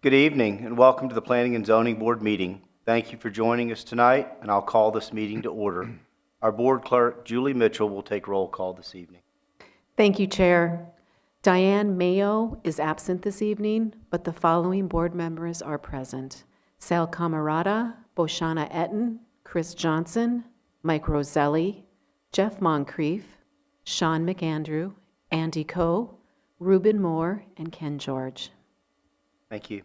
Good evening and welcome to the Planning and Zoning Board meeting. Thank you for joining us tonight, and I'll call this meeting to order. Our board clerk, Julie Mitchell, will take roll call this evening. Thank you, Chair. Diane Mayo is absent this evening, but the following board members are present: Sal Camarada, Boshana Etten, Chris Johnson, Mike Roselli, Jeff Moncrief, Sean McAndrew, Andy Coe, Ruben Moore, and Ken George. Thank you.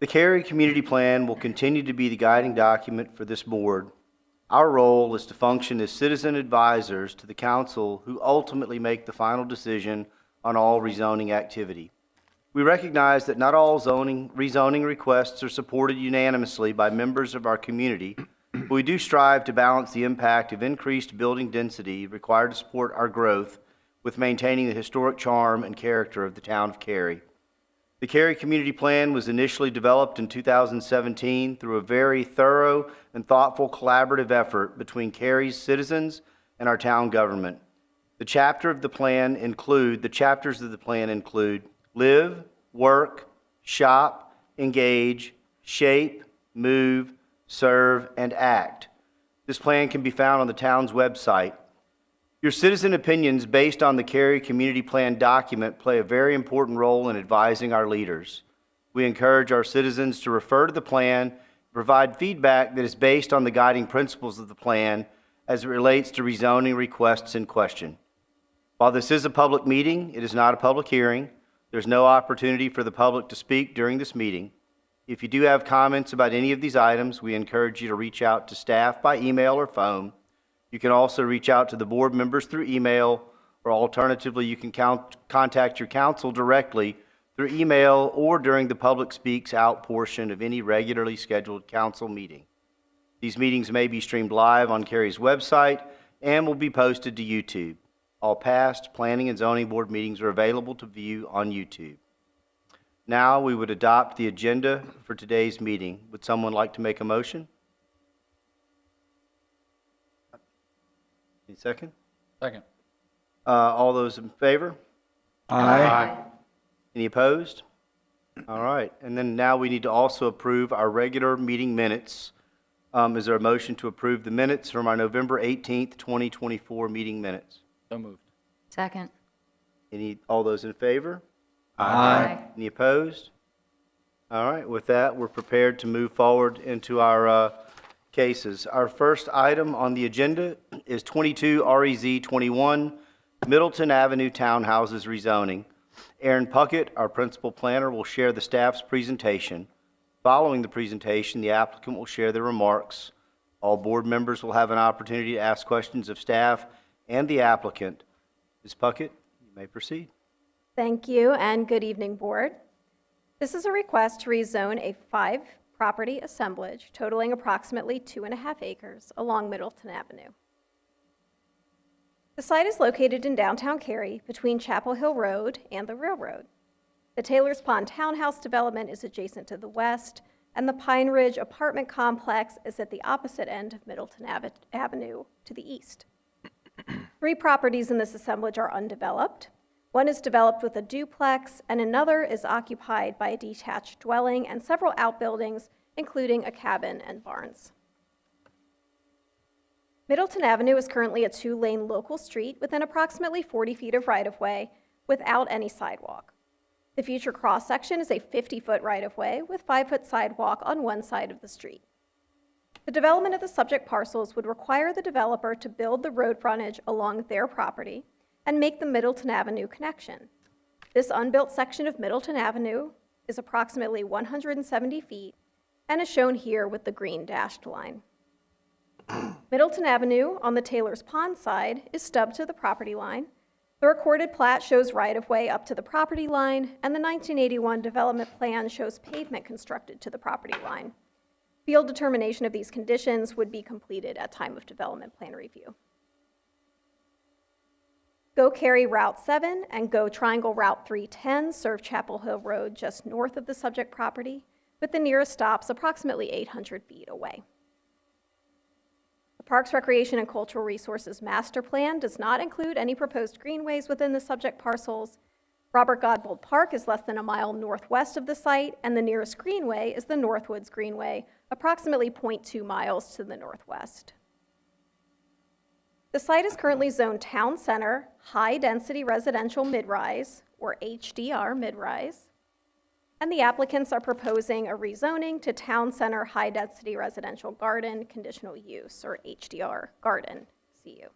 The Cary Community Plan will continue to be the guiding document for this board. Our role is to function as citizen advisors to the council who ultimately make the final decision on all rezoning activity. We recognize that not all rezoning requests are supported unanimously by members of our community, but we do strive to balance the impact of increased building density required to support our growth with maintaining the historic charm and character of the town of Cary. The Cary Community Plan was initially developed in 2017 through a very thorough and thoughtful collaborative effort between Cary's citizens and our town government. The chapters of the plan include live, work, shop, engage, shape, move, serve, and act. This plan can be found on the town's website. Your citizen opinions based on the Cary Community Plan document play a very important role in advising our leaders. We encourage our citizens to refer to the plan and provide feedback that is based on the guiding principles of the plan as it relates to rezoning requests in question. While this is a public meeting, it is not a public hearing. There's no opportunity for the public to speak during this meeting. If you do have comments about any of these items, we encourage you to reach out to staff by email or phone. You can also reach out to the board members through email, or alternatively, you can contact your council directly through email or during the public speaks out portion of any regularly scheduled council meeting. These meetings may be streamed live on Cary's website and will be posted to YouTube. All past Planning and Zoning Board meetings are available to view on YouTube. Now we would adopt the agenda for today's meeting. Would someone like to make a motion? Any second? Second. All those in favor? Aye. Any opposed? All right. And then now we need to also approve our regular meeting minutes. Is there a motion to approve the minutes from our November 18th, 2024 meeting minutes? So moved. Second. All those in favor? Aye. Any opposed? All right. With that, we're prepared to move forward into our cases. Our first item on the agenda is 22 REZ 21 Middleton Avenue Townhouses rezoning. Aaron Puckett, our principal planner, will share the staff's presentation. Following the presentation, the applicant will share their remarks. All board members will have an opportunity to ask questions of staff and the applicant. Ms. Puckett, you may proceed. Thank you, and good evening, board. This is a request to rezone a 5-property assemblage totaling approximately 2.5 acres along Middleton Avenue. The site is located in downtown Cary between Chapel Hill Road and the railroad. The Taylor's Pond Townhouse development is adjacent to the west, and the Pine Ridge apartment complex is at the opposite end of Middleton Avenue to the east. 3 properties in this assemblage are undeveloped. One is developed with a duplex, and another is occupied by a detached dwelling and several outbuildings, including a cabin and barns. Middleton Avenue is currently a 2-lane local street within approximately 40 feet of right-of-way without any sidewalk. The future cross-section is a 50-foot right-of-way with 5-foot sidewalk on one side of the street. The development of the subject parcels would require the developer to build the road frontage along their property and make the Middleton Avenue connection. This unbuilt section of Middleton Avenue is approximately 170 feet and is shown here with the green dashed line. Middleton Avenue on the Taylor's Pond side is stubbed to the property line. The recorded plat shows right-of-way up to the property line, and the 1981 development plan shows pavement constructed to the property line. Field determination of these conditions would be completed at time of development plan review. Go Cary Route 7 and Go Triangle Route 310 serve Chapel Hill Road just north of the subject property, with the nearest stops approximately 800 feet away. The Parks, Recreation, and Cultural Resources Master Plan does not include any proposed greenways within the subject parcels. Robert Godbold Park is less than a mile northwest of the site, and the nearest greenway is the Northwoods Greenway, approximately 0.2 miles to the northwest. The site is currently zoned Town Center High Density Residential Mid-Rise, or HDR Mid-Rise, and the applicants are proposing a rezoning to Town Center High Density Residential Garden Conditional Use, or HDR Garden CU.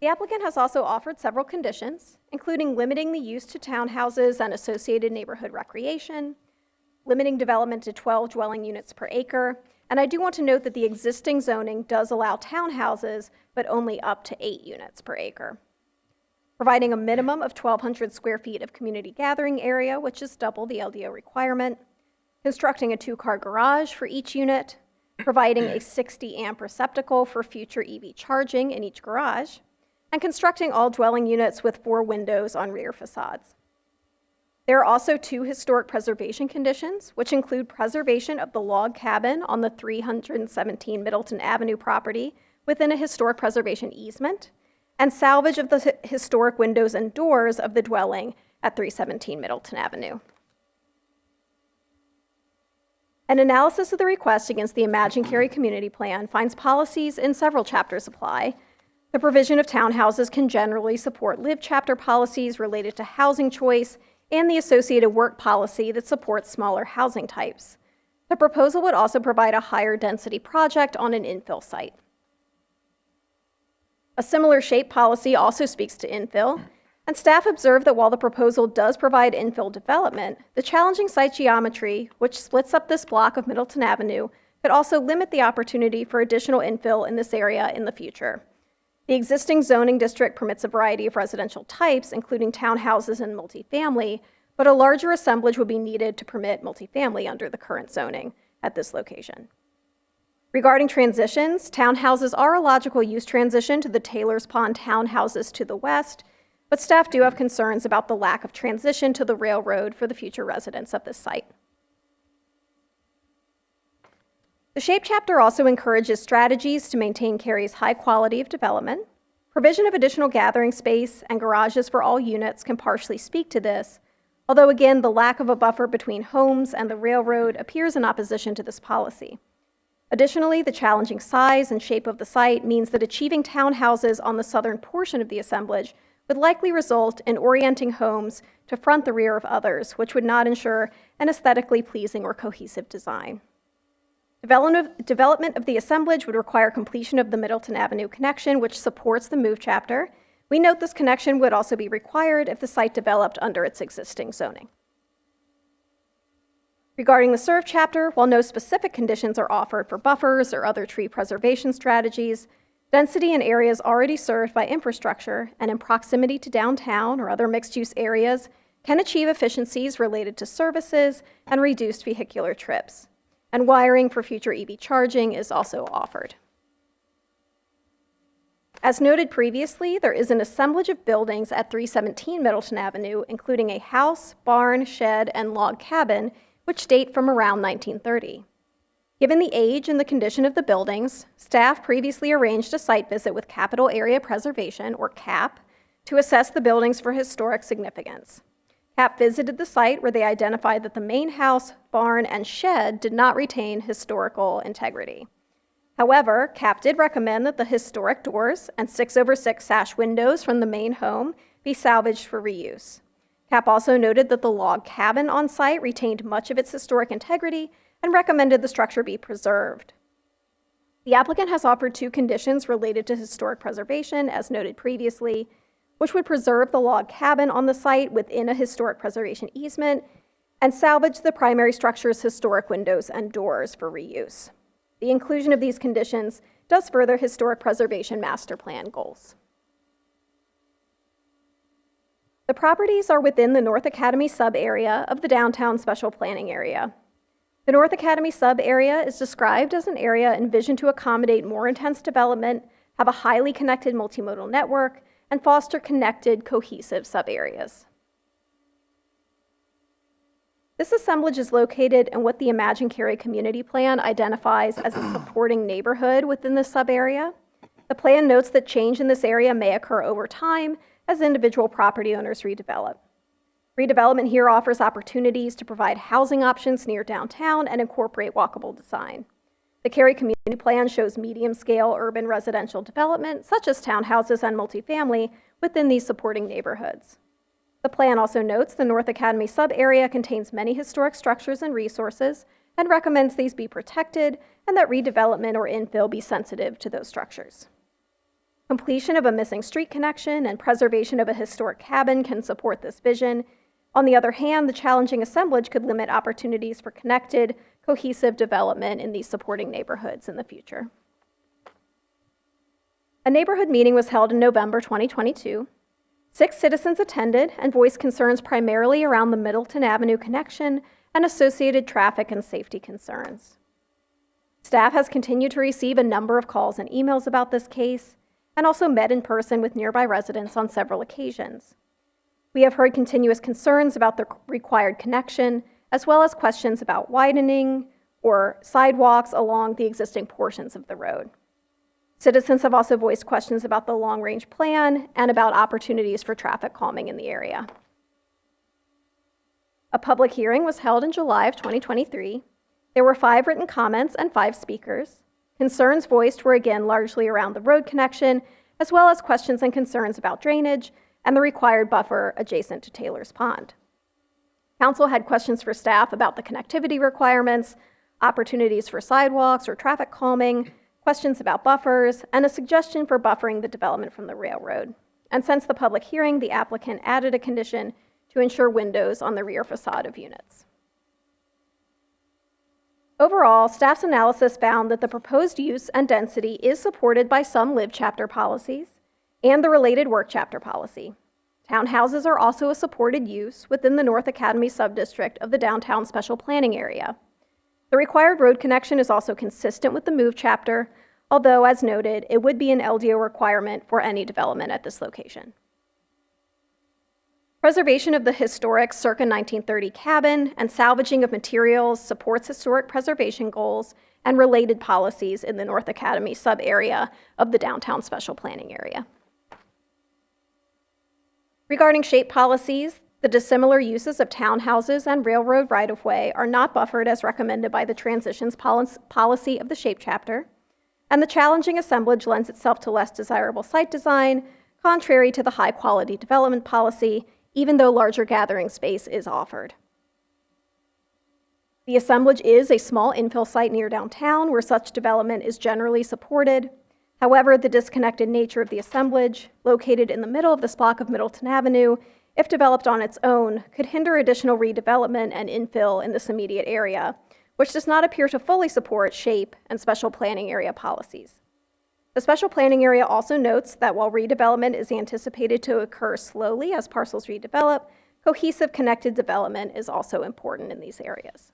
The applicant has also offered several conditions, including limiting the use to townhouses and associated neighborhood recreation, limiting development to 12 dwelling units per acre, and I do want to note that the existing zoning does allow townhouses, but only up to 8 units per acre. Providing a minimum of 1,200 square feet of community gathering area, which is double the LDO requirement, constructing a 2-car garage for each unit, providing a 60-amp receptacle for future EV charging in each garage, and constructing all dwelling units with 4 windows on rear facades. There are also 2 historic preservation conditions, which include preservation of the log cabin on the 317 Middleton Avenue property within a historic preservation easement, and salvage of the historic windows and doors of the dwelling at 317 Middleton Avenue. An analysis of the request against the Imagine Cary Community Plan finds policies in several chapters apply. The provision of townhouses can generally support LIVE chapter policies related to housing choice and the associated work policy that supports smaller housing types. The proposal would also provide a higher density project on an infill site. A similar shape policy also speaks to infill, and staff observed that while the proposal does provide infill development, the challenging site geometry, which splits up this block of Middleton Avenue, could also limit the opportunity for additional infill in this area in the future. The existing zoning district permits a variety of residential types, including townhouses and multifamily, but a larger assemblage would be needed to permit multifamily under the current zoning at this location. Regarding transitions, townhouses are a logical use transition to the Taylor's Pond townhouses to the west, but staff do have concerns about the lack of transition to the railroad for the future residents of this site. The SHAPE chapter also encourages strategies to maintain Cary's high quality of development. Provision of additional gathering space and garages for all units can partially speak to this, although again, the lack of a buffer between homes and the railroad appears in opposition to this policy. Additionally, the challenging size and shape of the site means that achieving townhouses on the southern portion of the assemblage would likely result in orienting homes to front the rear of others, which would not ensure an aesthetically pleasing or cohesive design. Development of the assemblage would require completion of the Middleton Avenue connection, which supports the MOVE chapter. We note this connection would also be required if the site developed under its existing zoning. Regarding the SERVE chapter, while no specific conditions are offered for buffers or other tree preservation strategies, density in areas already served by infrastructure and in proximity to downtown or other mixed-use areas can achieve efficiencies related to services and reduced vehicular trips. And wiring for future EV charging is also offered. As noted previously, there is an assemblage of buildings at 317 Middleton Avenue, including a house, barn, shed, and log cabin, which date from around 1930. Given the age and the condition of the buildings, staff previously arranged a site visit with Capital Area Preservation, or CAP, to assess the buildings for historic significance. CAP visited the site where they identified that the main house, barn, and shed did not retain historical integrity. However, CAP did recommend that the historic doors and 6/6 sash windows from the main home be salvaged for reuse. CAP also noted that the log cabin on site retained much of its historic integrity and recommended the structure be preserved. The applicant has offered 2 conditions related to historic preservation, as noted previously, which would preserve the log cabin on the site within a historic preservation easement and salvage the primary structure's historic windows and doors for reuse. The inclusion of these conditions does further historic preservation master plan goals. The properties are within the North Academy sub-area of the downtown special planning area. The North Academy sub-area is described as an area envisioned to accommodate more intense development, have a highly connected multimodal network, and foster connected, cohesive sub-areas. This assemblage is located in what the Imagine Cary Community Plan identifies as a supporting neighborhood within the sub-area. The plan notes that change in this area may occur over time, as individual property owners redevelop. Redevelopment here offers opportunities to provide housing options near downtown and incorporate walkable design. The Cary Community Plan shows medium-scale urban residential development, such as townhouses and multifamily, within these supporting neighborhoods. The plan also notes the North Academy sub-area contains many historic structures and resources and recommends these be protected and that redevelopment or infill be sensitive to those structures. Completion of a missing street connection and preservation of a historic cabin can support this vision. On the other hand, the challenging assemblage could limit opportunities for connected, cohesive development in these supporting neighborhoods in the future. A neighborhood meeting was held in November 2022. 6 citizens attended and voiced concerns primarily around the Middleton Avenue connection and associated traffic and safety concerns. Staff has continued to receive a number of calls and emails about this case and also met in person with nearby residents on several occasions. We have heard continuous concerns about the required connection, as well as questions about widening or sidewalks along the existing portions of the road. Citizens have also voiced questions about the long-range plan and about opportunities for traffic calming in the area. A public hearing was held in July of 2023. There were 5 written comments and 5 speakers. Concerns voiced were again largely around the road connection, as well as questions and concerns about drainage and the required buffer adjacent to Taylor's Pond. Council had questions for staff about the connectivity requirements, opportunities for sidewalks or traffic calming, questions about buffers, and a suggestion for buffering the development from the railroad. And since the public hearing, the applicant added a condition to ensure windows on the rear facade of units. Overall, staff's analysis found that the proposed use and density is supported by some LIVE chapter policies and the related work chapter policy. Townhouses are also a supported use within the North Academy subdistrict of the downtown special planning area. The required road connection is also consistent with the MOVE chapter, although, as noted, it would be an LDO requirement for any development at this location. Preservation of the historic circa 1930 cabin and salvaging of materials supports historic preservation goals and related policies in the North Academy sub-area of the downtown special planning area. Regarding shape policies, the dissimilar uses of townhouses and railroad right-of-way are not buffered as recommended by the transitions policy of the shape chapter, and the challenging assemblage lends itself to less desirable site design, contrary to the high-quality development policy, even though larger gathering space is offered. The assemblage is a small infill site near downtown where such development is generally supported. However, the disconnected nature of the assemblage, located in the middle of this block of Middleton Avenue, if developed on its own, could hinder additional redevelopment and infill in this immediate area, which does not appear to fully support shape and special planning area policies. The special planning area also notes that while redevelopment is anticipated to occur slowly as parcels redevelop, cohesive connected development is also important in these areas.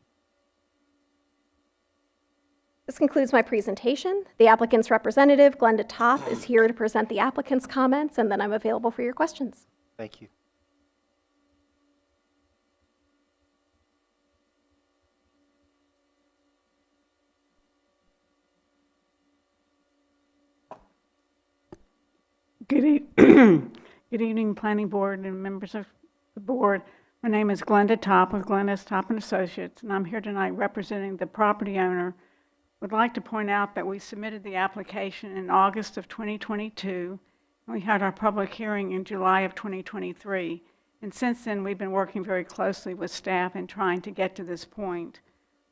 This concludes my presentation. The applicant's representative, Glenda Topp, is here to present the applicant's comments, and then I'm available for your questions. Thank you. Good evening, Planning Board and members of the board. My name is Glenda Topp of Glenda's Topp & Associates, and I'm here tonight representing the property owner. Would like to point out that we submitted the application in August of 2022, and we had our public hearing in July of 2023. And since then, we've been working very closely with staff in trying to get to this point.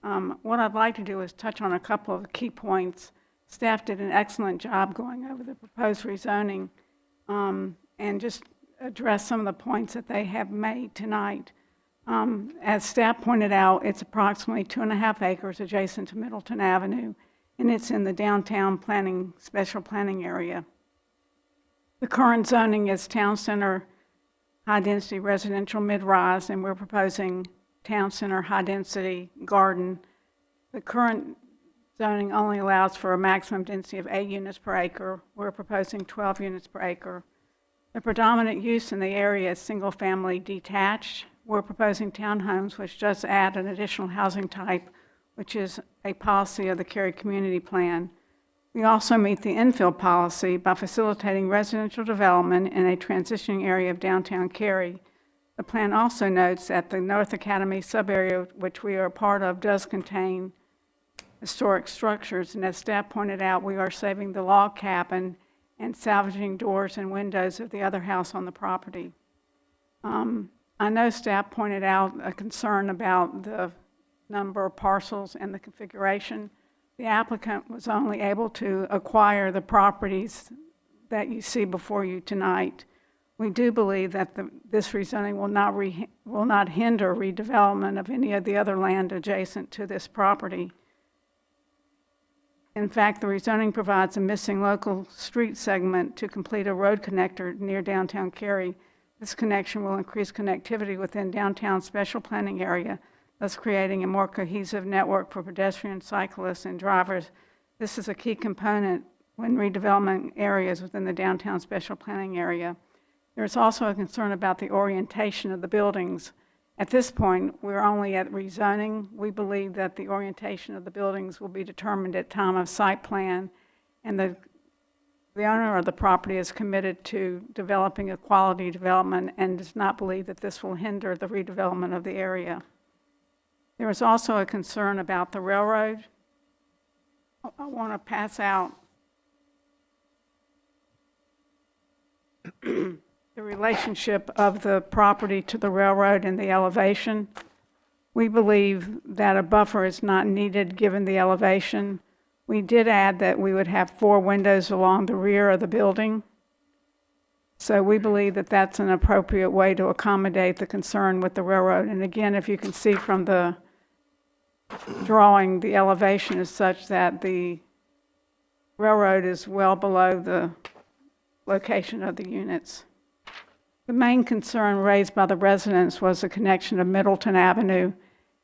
What I'd like to do is touch on a couple of key points. Staff did an excellent job going over the proposed rezoning and just address some of the points that they have made tonight. As staff pointed out, it's approximately 2.5 acres adjacent to Middleton Avenue, and it's in the downtown special planning area. The current zoning is town center, high-density residential mid-rise, and we're proposing town center, high-density garden. The current zoning only allows for a maximum density of 8 units per acre. We're proposing 12 units per acre. The predominant use in the area is single-family detached. We're proposing townhomes, which does add an additional housing type, which is a policy of the Cary Community Plan. We also meet the infill policy by facilitating residential development in a transitioning area of downtown Cary. The plan also notes that the North Academy subarea, which we are a part of, does contain historic structures, and as staff pointed out, we are saving the log cabin and salvaging doors and windows of the other house on the property. I know staff pointed out a concern about the number of parcels and the configuration. The applicant was only able to acquire the properties that you see before you tonight. We do believe that this rezoning will not hinder redevelopment of any of the other land adjacent to this property. In fact, the rezoning provides a missing local street segment to complete a road connector near downtown Cary. This connection will increase connectivity within downtown special planning area, thus creating a more cohesive network for pedestrians, cyclists, and drivers. This is a key component when redevelopment areas within the downtown special planning area. There's also a concern about the orientation of the buildings. At this point, we're only at rezoning. We believe that the orientation of the buildings will be determined at time of site plan, and the owner of the property is committed to developing a quality development and does not believe that this will hinder the redevelopment of the area. There is also a concern about the railroad. I want to pass out the relationship of the property to the railroad and the elevation. We believe that a buffer is not needed given the elevation. We did add that we would have 4 windows along the rear of the building. So we believe that that's an appropriate way to accommodate the concern with the railroad. And again, if you can see from the drawing, the elevation is such that the railroad is well below the location of the units. The main concern raised by the residents was the connection of Middleton Avenue,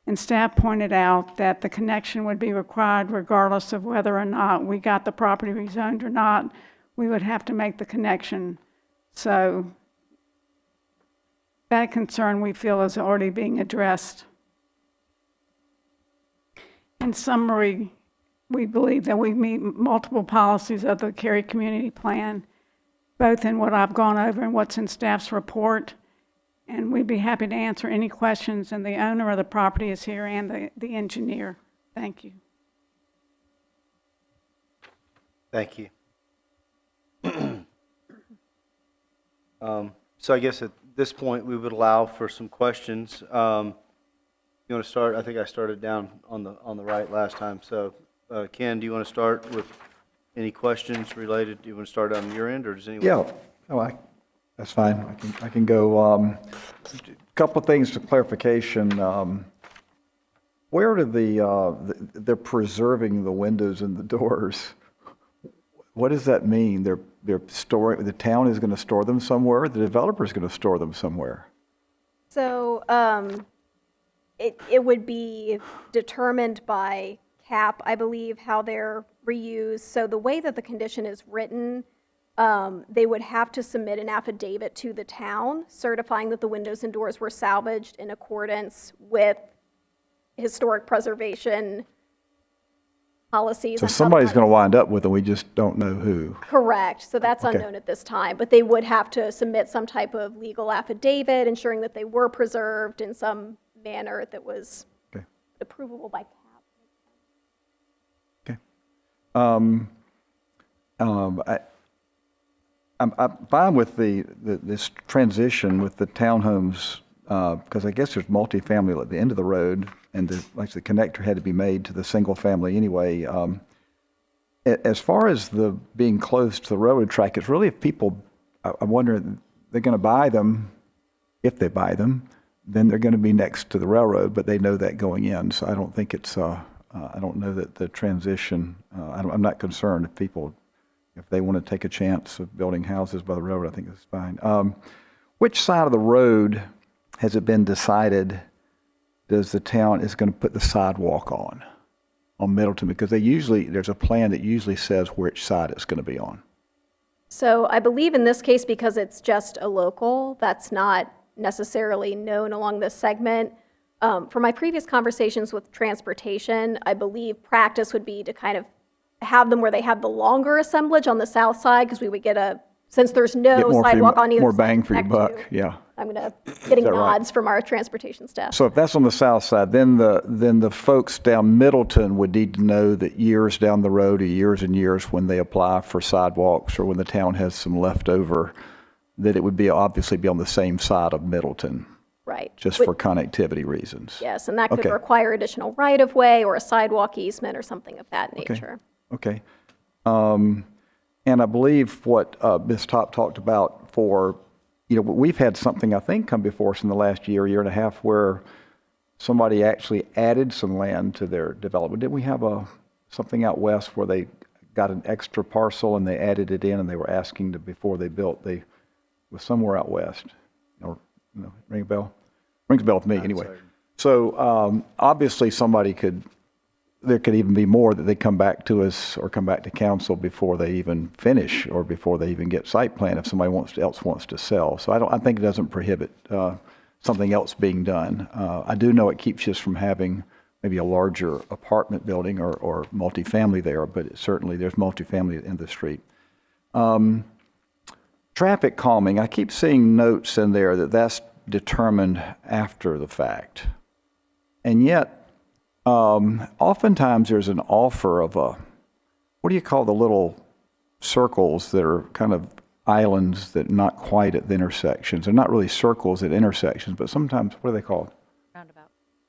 and staff pointed out that the connection would be required regardless of whether or not we got the property rezoned or not. We would have to make the connection. So that concern we feel is already being addressed. In summary, we believe that we meet multiple policies of the Cary Community Plan, both in what I've gone over and what's in staff's report. And we'd be happy to answer any questions, and the owner of the property is here and the engineer. Thank you. Thank you. So I guess at this point, we would allow for some questions. You want to start? I think I started down on the right last time. So Ken, do you want to start with any questions related? Do you want to start on your end, or does anyone? Yeah, that's fine. I can go. A couple of things for clarification. Where do they're preserving the windows and the doors? What does that mean? They're storing. The town is going to store them somewhere. The developer is going to store them somewhere. So it would be determined by CAP, I believe, how they're reused. So the way that the condition is written, they would have to submit an affidavit to the town certifying that the windows and doors were salvaged in accordance with historic preservation policies. So somebody's going to wind up with them. We just don't know who. Correct. So that's Okay. unknown at this time. But they would have to submit some type of legal affidavit ensuring that they were preserved in some manner that was Okay. approvable by CAP. Okay. I'm fine with this transition with the townhomes, because I guess there's multifamily at the end of the road, and the connector had to be made to the single family anyway. As far as the being close to the railroad track, it's really if people, I wonder, they're going to buy them. If they buy them, then they're going to be next to the railroad, but they know that going in. So I don't think it's, I don't know that the transition, I'm not concerned if people, if they want to take a chance of building houses by the railroad, I think that's fine. Which side of the road has it been decided does the town is going to put the sidewalk on Middleton? Because there's a plan that usually says which side it's going to be on. So I believe in this case, because it's just a local, that's not necessarily known along this segment. From my previous conversations with transportation, I believe practice would be to kind of have them where they have the longer assemblage on the south side, because we would since there's Get no more for your- sidewalk on either more side bang to for your connect buck, to. yeah. I'm getting that right? nods from our transportation staff. So if that's on the south side, then the folks down Middleton would need to know that years down the road, or years and years, when they apply for sidewalks or when the town has some leftover, that it would obviously be on the same side of Middleton, Right. just But- for connectivity reasons. Yes, and that could Okay. require additional right-of-way or a sidewalk easement or something of that nature. Okay. And I believe what Ms. Top talked about we've had something, I think, come before us in the last year and a half, where somebody actually added some land to their development. Didn't we have something out west where they got an extra parcel and they added it in and they were asking before they built? They was somewhere out west. Ring a bell? Rings a bell with me anyway. So obviously there could even be more that they come back to us or come back to council before they even finish or before they even get site plan if somebody else wants to sell. So I think it doesn't prohibit something else being done. I do know it keeps us from having maybe a larger apartment building or multifamily there, but certainly there's multifamily in the street. Traffic calming, I keep seeing notes in there that's determined after the fact. And yet, oftentimes there's an offer of what do you call the little circles that are kind of islands that not quite at the intersections? They're not really circles at intersections, but sometimes, what are they called? Roundabout.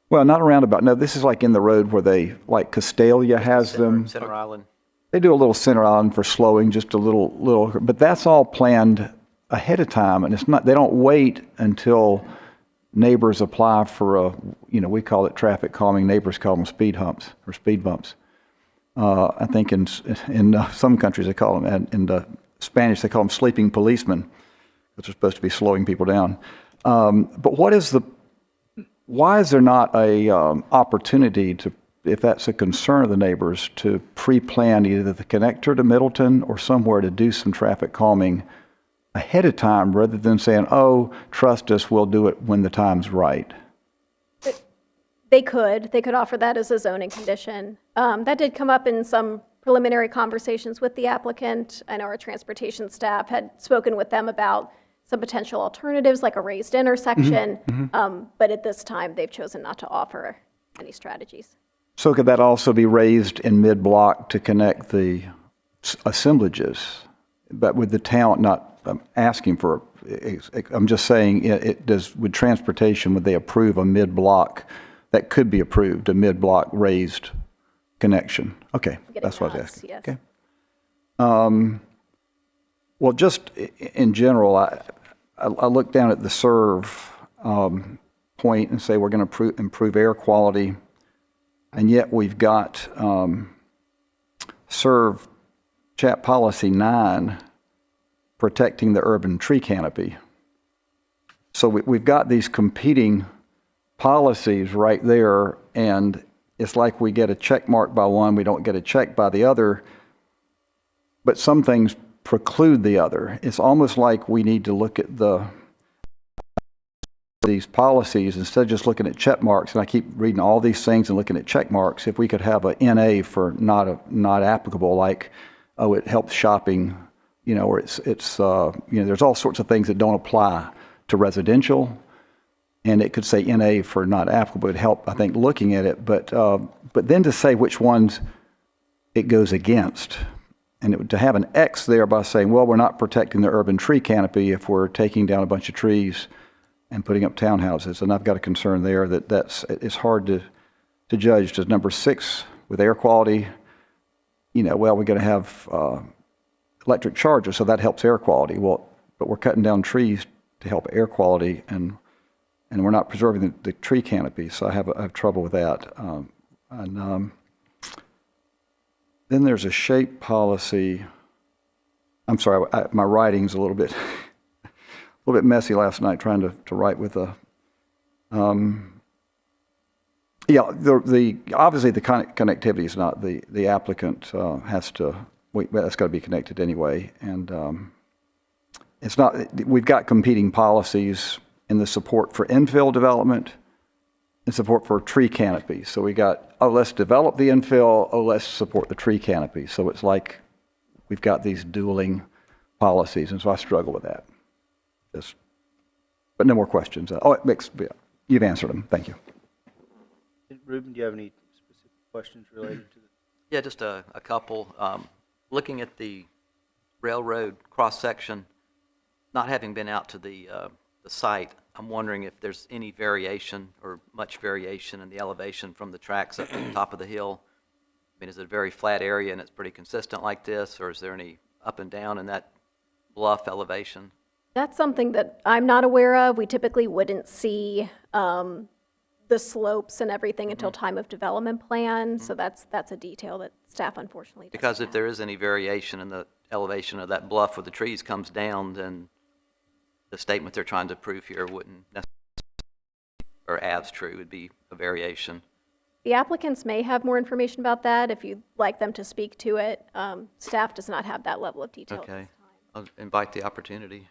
Well, not a roundabout. No, this is like in the road where like Castalia has them. Center Island. They do a little center island for slowing, just a little, but that's all planned ahead of time, and they don't wait until neighbors apply for we call it traffic calming. Neighbors call them speed humps or speed bumps. I think in some countries they call them, and in the Spanish they call them sleeping policemen, which are supposed to be slowing people down. But why is there not a opportunity to, if that's a concern of the neighbors, to pre-plan either the connector to Middleton or somewhere to do some traffic calming ahead of time rather than saying, oh, trust us, we'll do it when the time's right? They could offer that as a zoning condition. That did come up in some preliminary conversations with the applicant. I know our transportation staff had spoken with them about some potential alternatives, like a raised intersection. But at this time, they've chosen not to offer any strategies. So could that also be raised in mid-block to connect the assemblages? But with the town not asking for, I'm just saying, would transportation, would they approve a mid-block that could be approved, a mid-block raised connection? Okay, that's what I was nods, asking. yes. Okay. Well, just in general, I look down at the serve point and say we're going to improve air quality, and yet we've got serve chat policy 9 protecting the urban tree canopy. So we've got these competing policies right there, and it's like we get a check mark by one, we don't get a check by the other, but some things preclude the other. It's almost like we need to look at these policies instead of just looking at check marks, and I keep reading all these things and looking at check marks. If we could have a NA for not applicable, like, oh, it helps shopping, or it's there's all sorts of things that don't apply to residential, and it could say NA for not applicable. It would help, I think, looking at it, but then to say which ones it goes against, and to have an X there by saying, well, we're not protecting the urban tree canopy if we're taking down a bunch of trees and putting up townhouses, and I've got a concern there it's hard to judge. Does number 6 with air quality, well, we're going to have electric chargers, so that helps air quality. Well, but we're cutting down trees to help air quality, and we're not preserving the tree canopy, so I have trouble with that. Then there's a shape policy. I'm sorry, my writing's a little bit messy last night trying to write with a. Obviously the connectivity is not the applicant has to. That's got to be connected anyway, and it's not. We've got competing policies in the support for infill development and support for tree canopy. So we got oh, let's develop the infill, oh, let's support the tree canopy. So it's like we've got these dueling policies, and so I struggle with that. But no more questions. Oh, it makes, yeah, you've answered them. Thank you. Ruben, do you have any specific questions related to this? Yeah, just a couple. Looking at the railroad cross-section, not having been out to the site, I'm wondering if there's any variation or much variation in the elevation from the tracks up to the top of the hill. I mean, is it a very flat area and it's pretty consistent like this, or is there any up and down in that bluff elevation? That's something that I'm not aware of. We typically wouldn't see the slopes and everything until time of development plan, so that's a detail that staff unfortunately doesn't Because if have. there is any variation in the elevation of that bluff where the trees comes down, then the statement they're trying to prove here wouldn't necessarily, or as true, would be a variation. The applicants may have more information about that if you'd like them to speak to it. Staff does not have that level of detail at Okay, this time. I'll invite the opportunity.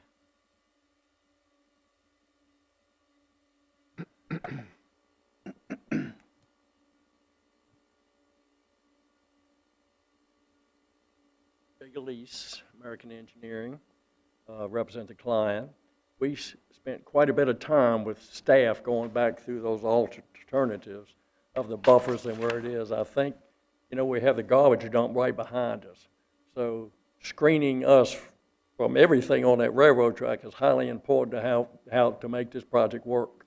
Big Elise, American Engineering, represent the client. We spent quite a bit of time with staff going back through those alternatives of the buffers and where it is. I think, we have the garbage dump right behind us. So screening us from everything on that railroad track is highly important to how to make this project work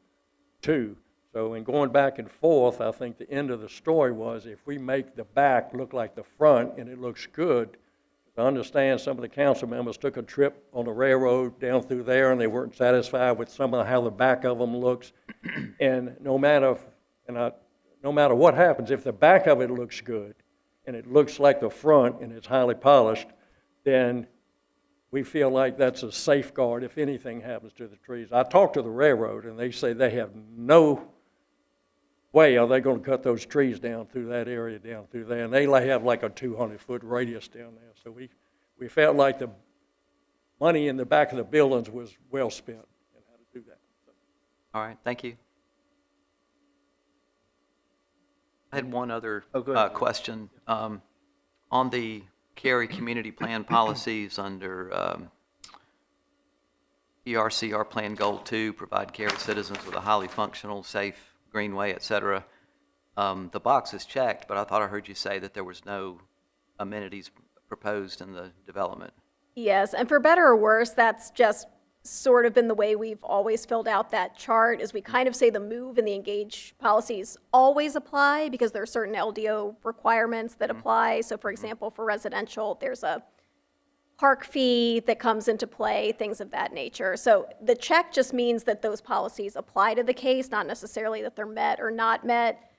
too. So in going back and forth, I think the end of the story was if we make the back look like the front and it looks good, I understand some of the council members took a trip on the railroad down through there and they weren't satisfied with some of how the back of them looks. And no matter what happens, if the back of it looks good and it looks like the front and it's highly polished, then we feel like that's a safeguard if anything happens to the trees. I talked to the railroad and they say they have no way are they going to cut those trees down through that area down through there. And they have like a 200-foot radius down there. So we felt like the money in the back of the buildings was well spent in how to do that. So. All right, thank you. I had one other Oh, go ahead. question. On the Cary Community Plan policies under ERCR Plan Goal 2, provide Cary citizens with a highly functional, safe greenway, et cetera. The box is checked, but I thought I heard you say that there was no amenities proposed in the development. Yes, and for better or worse, that's just sort of been the way we've always filled out that chart, is we kind of say the move and the engage policies always apply because there are certain LDO requirements that apply. So for example, for residential, there's a park fee that comes into play, things of that nature. So the check just means that those policies apply to the case, not necessarily that they're met or not met.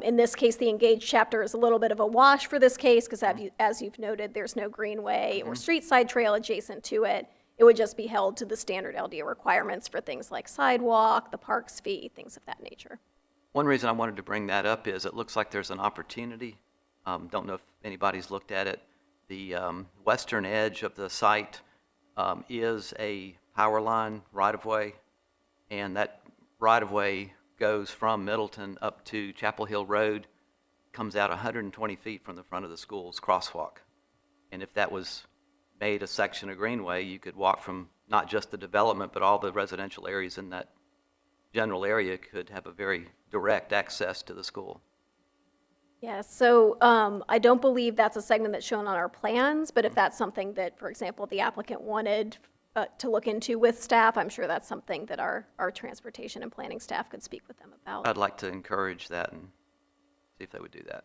In this case, the engaged chapter is a little bit of a wash for this case because as you've noted, there's no greenway or street side trail adjacent to it. It would just be held to the standard LDO requirements for things like sidewalk, the parks fee, things of that nature. One reason I wanted to bring that up is it looks like there's an opportunity. Don't know if anybody's looked at it. The western edge of the site is a power line right-of-way, and that right-of-way goes from Middleton up to Chapel Hill Road, comes out 120 feet from the front of the school's crosswalk. And if that was made a section of greenway, you could walk from not just the development, but all the residential areas in that general area could have a very direct access to the school. Yeah, so I don't believe that's a segment that's shown on our plans, but if that's something that, for example, the applicant wanted to look into with staff, I'm sure that's something that our transportation and planning staff could speak with them about. I'd like to encourage that and see if they would do that.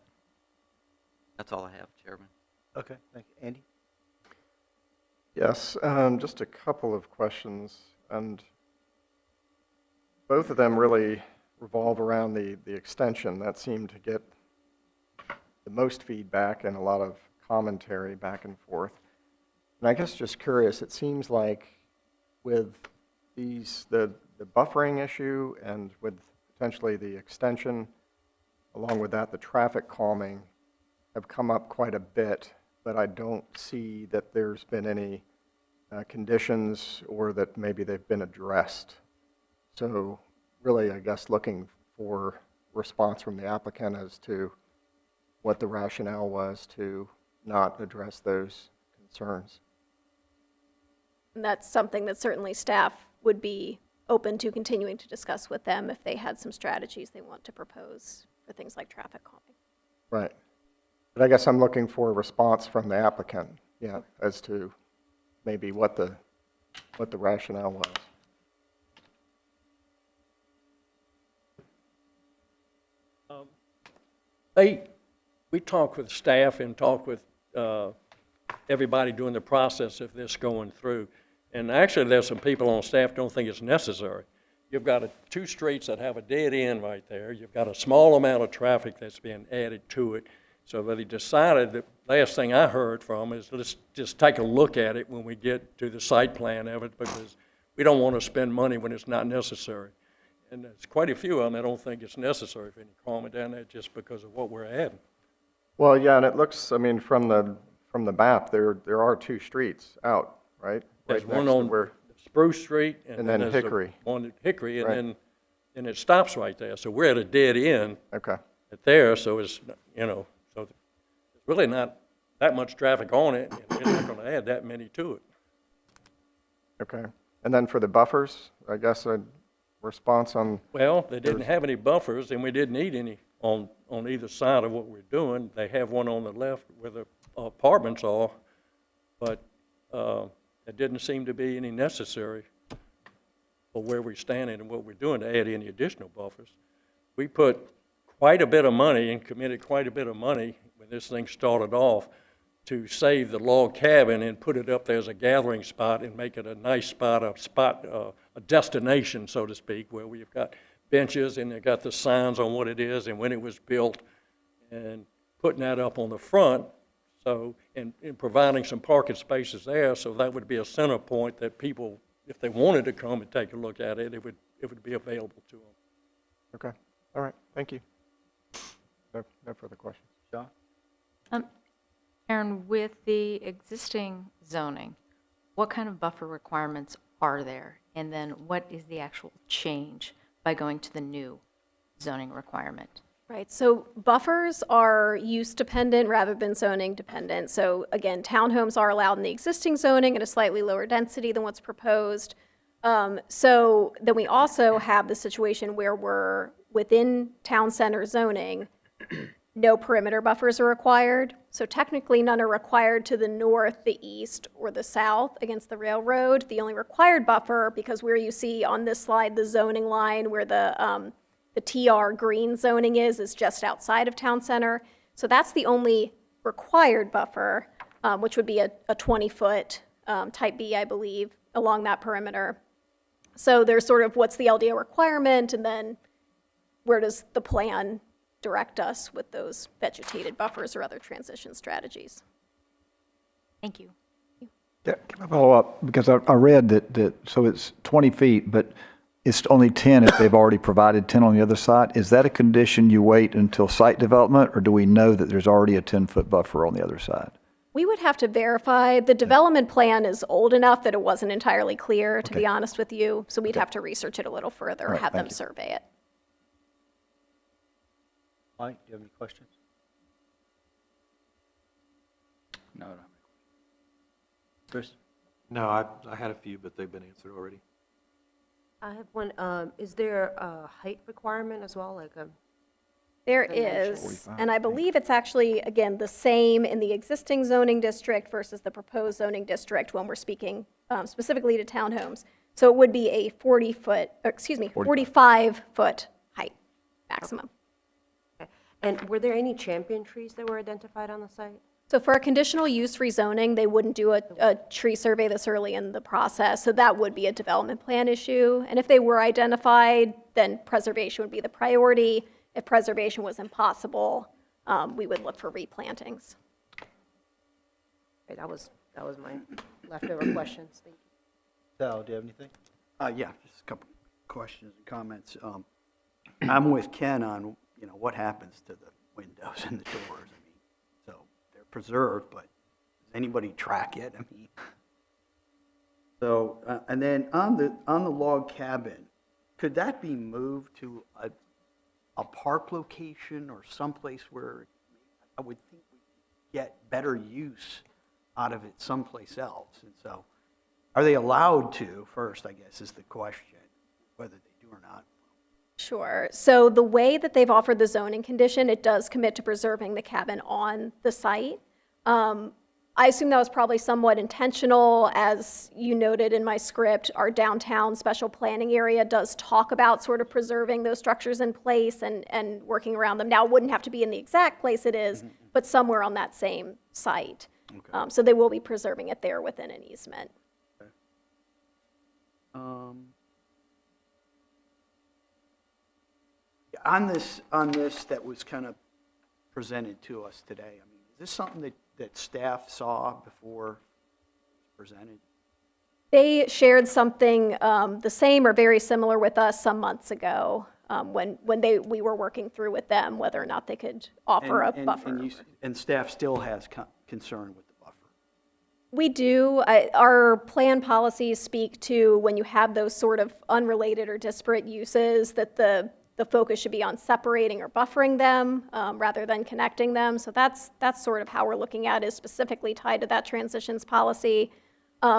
That's all I have, Chairman. Okay, thank you. Andy? Yes, just a couple of questions, and both of them really revolve around the extension. That seemed to get the most feedback and a lot of commentary back and forth. And I guess just curious, it seems like with the buffering issue and with potentially the extension, along with that, the traffic calming have come up quite a bit, but I don't see that there's been any conditions or that maybe they've been addressed. So really, I guess, looking for response from the applicant as to what the rationale was to not address those concerns. And that's something that certainly staff would be open to continuing to discuss with them if they had some strategies they want to propose for things like traffic calming. Right. But I guess I'm looking for a response from the applicant, yeah, as to maybe what the rationale was. We talk with staff and talk with everybody during the process of this going through. And actually, there's some people on staff don't think it's necessary. You've got two streets that have a dead end right there. You've got a small amount of traffic that's being added to it. So they decided, the last thing I heard from is let's just take a look at it when we get to the site plan of it, because we don't want to spend money when it's not necessary. And there's quite a few of them that don't think it's necessary for any calming down there just because of what we're adding. Well, yeah, and it looks, I mean, from the map, there are two streets out, right? There's Right one next to on where, Spruce Street, and then then there's Hickory. one at Hickory, Right. and then it stops right there. So we're at a dead end okay, at there, so it's, so there's really not that much traffic on it, and we're not going to add that many to it. okay. And then for the buffers, I guess a response on, Well, they didn't have any buffers, and we didn't need any on either side of what we're doing. They have one on the left where the apartments are, but it didn't seem to be any necessary for where we're standing and what we're doing to add any additional buffers. We put quite a bit of money and committed quite a bit of money when this thing started off to save the log cabin and put it up there as a gathering spot and make it a nice spot, a destination, so to speak, where we've got benches and they've got the signs on what it is and when it was built, and putting that up on the front. So, and providing some parking spaces there, so that would be a center point that people, if they wanted to come and take a look at it, it would be available to them. okay, all right, thank you. No further questions. John? Aaron, with the existing zoning, what kind of buffer requirements are there? And then what is the actual change by going to the new zoning requirement? Right, so buffers are use dependent rather than zoning dependent. So again, townhomes are allowed in the existing zoning at a slightly lower density than what's proposed. So then we also have the situation where we're within town center zoning, no perimeter buffers are required. So technically none are required to the north, the east, or the south against the railroad. The only required buffer, because where you see on this slide the zoning line where the TR green zoning is just outside of town center. So that's the only required buffer, which would be a 20-foot type B, I believe, along that perimeter. So there's sort of what's the LDO requirement, and then where does the plan direct us with those vegetated buffers or other transition strategies? Thank you. Yeah, can I follow up? Because I read that, so it's 20 feet, but it's only 10 if they've already provided 10 on the other side. Is that a condition you wait until site development, or do we know that there's already a 10-foot buffer on the other side? We would have to verify. The development plan is old enough that it wasn't entirely clear, to be honest with you. So we'd have to research it a little further, All right, have them thank you. survey it. Mike, do you have any questions? No. Chris? No, I had a few, but they've been answered already. I have one. Is there a height requirement as well, like a? There Dimension. is, 45, and I believe it's actually, again, the same in the existing zoning district versus the proposed zoning district when we're speaking specifically to townhomes. So it would be a 45-foot height maximum. Okay. And were there any champion trees that were identified on the site? So for a conditional use rezoning, they wouldn't do a tree survey this early in the process, so that would be a development plan issue. And if they were identified, then preservation would be the priority. If preservation was impossible, we would look for replantings. Okay, that was my leftover questions. Thank you. Sal, do you have anything? Yeah, just a couple questions and comments. I'm with Ken on, what happens to the windows and the doors. I mean, so they're preserved, but does anybody track it? I mean, so, and then on the log cabin, could that be moved to a park location or someplace where I would think we get better use out of it someplace else. And so, are they allowed to, first, I guess, is the question, whether they do or not. Sure. So the way that they've offered the zoning condition, it does commit to preserving the cabin on the site. I assume that was probably somewhat intentional. As you noted in my script, our downtown special planning area does talk about sort of preserving those structures in place and working around them. Now, it wouldn't have to be in the exact place it is, but somewhere on that same site. Okay. So they will be preserving it there within an easement. On this that was kind of presented to us today, I mean, is this something that staff saw before it was presented? They shared something the same or very similar with us some months ago when we were working through with them whether or not they could offer a buffer. And staff still has concern with the buffer? We do. Our plan policies speak to when you have those sort of unrelated or disparate uses that the focus should be on separating or buffering them rather than connecting them. So that's sort of how we're looking at it, is specifically tied to that transitions policy.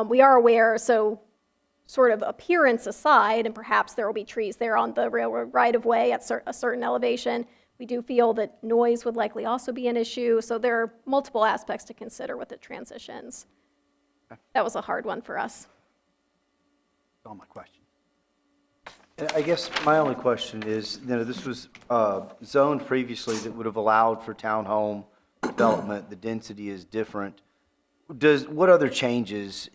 We are aware, so sort of appearance aside, and perhaps there will be trees there on the railroad right-of-way at a certain elevation, we do feel that noise would likely also be an issue. So there are multiple aspects to consider with the transitions. That was a hard one for us. That's all my questions. And I guess my only question is, this was zoned previously that would have allowed for townhome development. The density is different. What other changes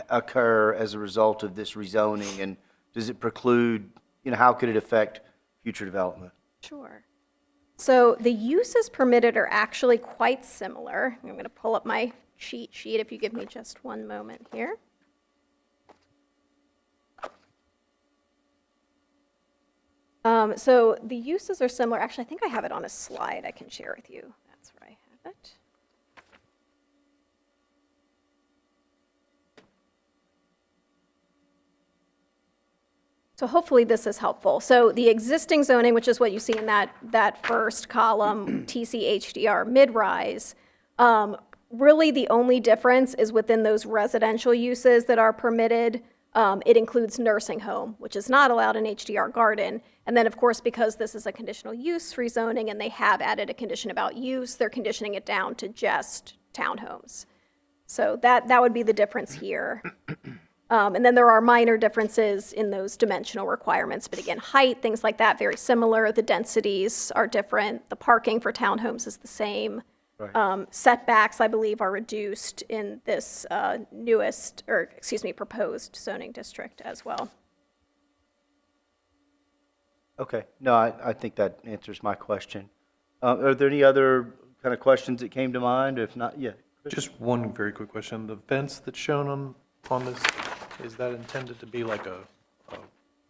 occur as a result of this rezoning, and does it preclude, how could it affect future development? Sure. So the uses permitted are actually quite similar. I'm going to pull up my cheat sheet if you give me just one moment here. So the uses are similar. Actually, I think I have it on a slide I can share with you. That's where I have it. So hopefully this is helpful. So the existing zoning, which is what you see in that first column, TCHDR mid-rise, really the only difference is within those residential uses that are permitted. It includes nursing home, which is not allowed in HDR garden. And then, of course, because this is a conditional use rezoning and they have added a condition about use, they're conditioning it down to just townhomes. So that would be the difference here. And then there are minor differences in those dimensional requirements. But again, height, things like that, very similar. The densities are different. The parking for townhomes is the same. Right. Setbacks, I believe, are reduced in this proposed zoning district as well. Okay. No, I think that answers my question. Are there any other kind of questions that came to mind? If not, yeah. Chris? Just one very quick question. The fence that's shown on this, is that intended to be like a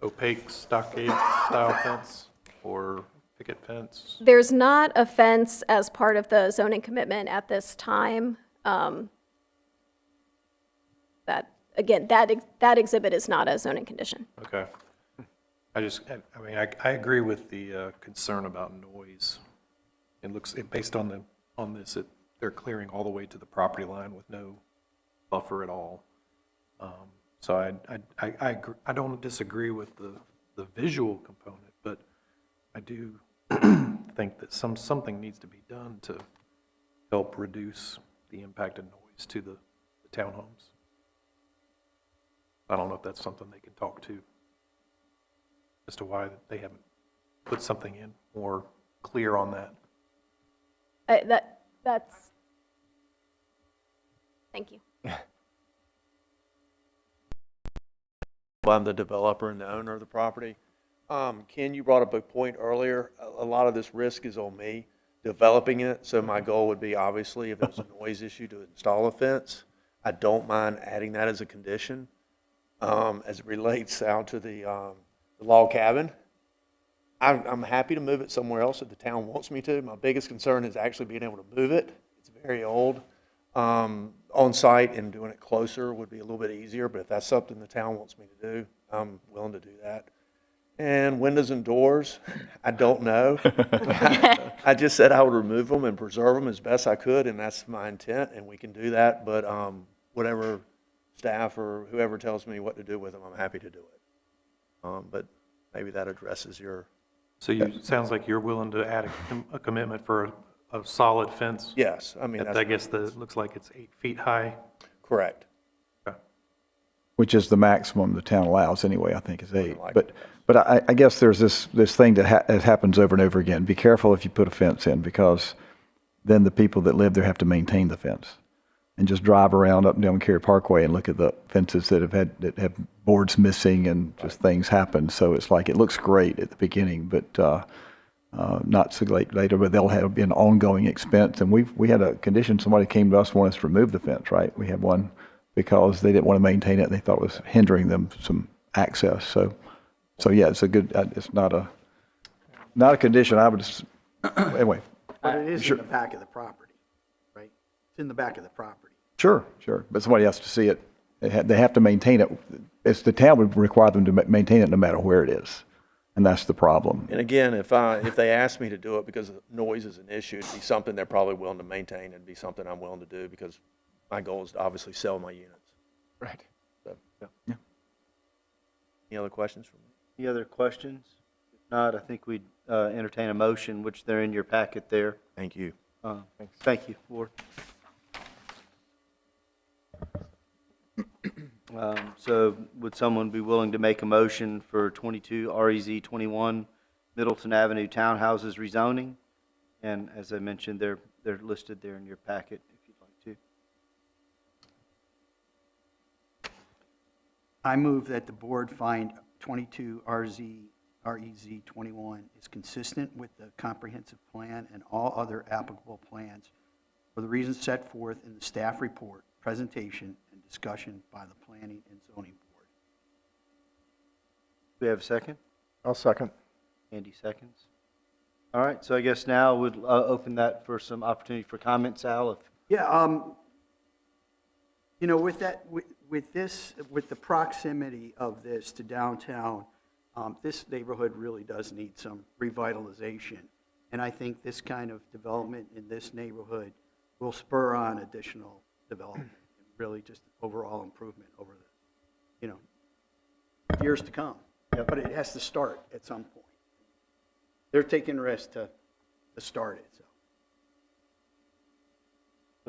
opaque stockade style fence or picket fence? There's not a fence as part of the zoning commitment at this time. That exhibit is not a zoning condition. Okay. I agree with the concern about noise. It looks, based on this, they're clearing all the way to the property line with no buffer at all. So I don't disagree with the visual component, but I do think that something needs to be done to help reduce the impact of noise to the townhomes. I don't know if that's something they can talk to as to why they haven't put something in more clear on that. Thank you. I'm the developer and the owner of the property. Ken, you brought up a point earlier. A lot of this risk is on me developing it. So my goal would be, obviously, if there's a noise issue, to install a fence. I don't mind adding that as a condition. As it relates out to the log cabin, I'm happy to move it somewhere else if the town wants me to. My biggest concern is actually being able to move it. It's very old. On site and doing it closer would be a little bit easier, but if that's something the town wants me to do, I'm willing to do that. And windows and doors, I don't know. I just said I would remove them and preserve them as best I could, and that's my intent, and we can do that. But whatever staff or whoever tells me what to do with them, I'm happy to do it. But maybe that addresses your, So sounds like you're willing to add a commitment for a solid fence? yes, I mean, I guess looks like it's 8 feet high. correct. Okay. Which is the maximum the town allows anyway, I think is 8. like But I guess there's this thing that happens over and over again. Be careful if you put a fence in, because then the people that live there have to maintain the fence. And just drive around up and down Cary Parkway and look at the fences that have boards missing and just things happen. So it's like, it looks great at the beginning, but not so late later, but they'll have an ongoing expense. And we had a condition, somebody came to us and wanted us to remove the fence, right? We had one because they didn't want to maintain it. They thought it was hindering them some access. So yeah, it's a good, it's not a condition. I would just, anyway. But it is in the back of the property, right? It's in the back of the property. Sure. But somebody has to see it. They have to maintain it. It's the town would require them to maintain it no matter where it is. And that's the problem. And again, if they ask me to do it because noise is an issue, it'd be something they're probably willing to maintain, and be something I'm willing to do, because my goal is to obviously sell my units. Right. So, Yeah. Any other questions from me? Any other questions? If not, I think we'd entertain a motion, which they're in your packet there. Thank you. Thank you, Ward. So would someone be willing to make a motion for 22 REZ 21 Middleton Avenue townhouses rezoning? And as I mentioned, they're listed there in your packet if you'd like to. I move that the board find 22 REZ 21 is consistent with the comprehensive plan and all other applicable plans for the reasons set forth in the staff report, presentation, and discussion by the Planning and Zoning Board. Do we have a second? I'll second. Andy seconds. All right, so I guess now we'll open that for some opportunity for comments, Al. Yeah, you know, with the proximity of this to downtown, this neighborhood really does need some revitalization. And I think this kind of development in this neighborhood will spur on additional development, and really just overall improvement over the, years to come. Yep. But it has to start at some point. They're taking risks to start it, so.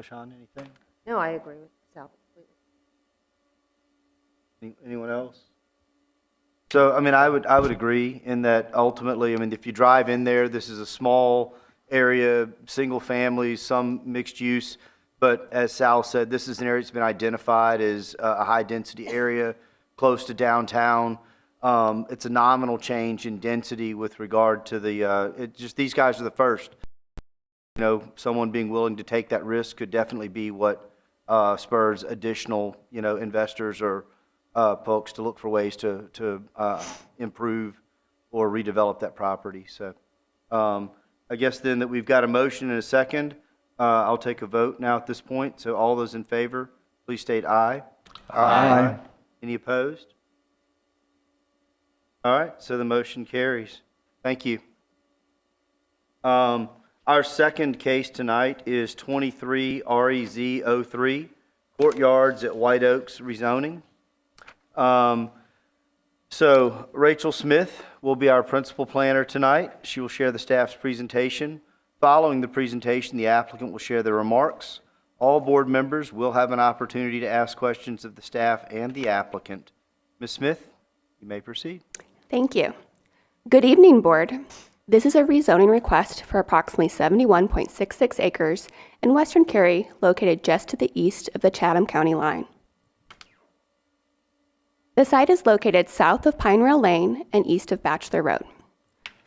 LaShawn, anything? No, I agree with Sal completely. Anyone else? So, I mean, I would agree in that ultimately, I mean, if you drive in there, this is a small area, single family, some mixed use. But as Sal said, this is an area that's been identified as a high-density area close to downtown. It's a nominal change in density with regard to these guys are the first. Someone being willing to take that risk could definitely be what spurs additional, investors or folks to look for ways to improve or redevelop that property. So I guess then that we've got a motion and a second. I'll take a vote now at this point. So all those in favor, please state aye. Aye. Any opposed? All right, so the motion carries. Thank you. Our second case tonight is 23 REZ 03, Courtyards at White Oaks rezoning. So Rachel Smith will be our principal planner tonight. She will share the staff's presentation. Following the presentation, the applicant will share their remarks. All board members will have an opportunity to ask questions of the staff and the applicant. Ms. Smith, you may proceed. Thank you. Good evening, Board. This is a rezoning request for approximately 71.66 acres in western Cary, located just to the east of the Chatham County line. The site is located south of Pine Rail Lane and east of Bachelor Road.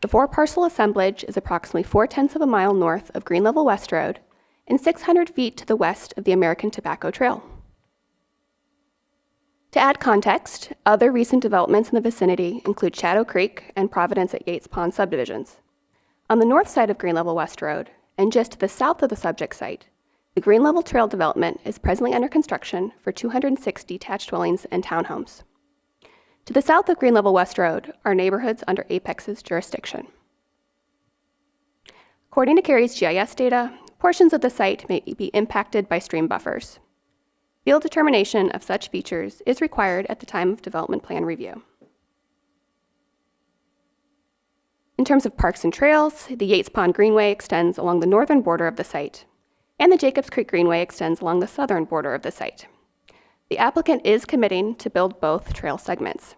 The four-parcel assemblage is approximately 0.4 of a mile north of Green Level West Road and 600 feet to the west of the American Tobacco Trail. To add context, other recent developments in the vicinity include Shadow Creek and Providence at Yates Pond subdivisions. On the north side of Green Level West Road, and just to the south of the subject site, the Green Level Trail development is presently under construction for 206 detached dwellings and townhomes. To the south of Green Level West Road are neighborhoods under Apex's jurisdiction. According to Cary's GIS data, portions of the site may be impacted by stream buffers. Field determination of such features is required at the time of development plan review. In terms of parks and trails, the Yates Pond Greenway extends along the northern border of the site, and the Jacobs Creek Greenway extends along the southern border of the site. The applicant is committing to build both trail segments.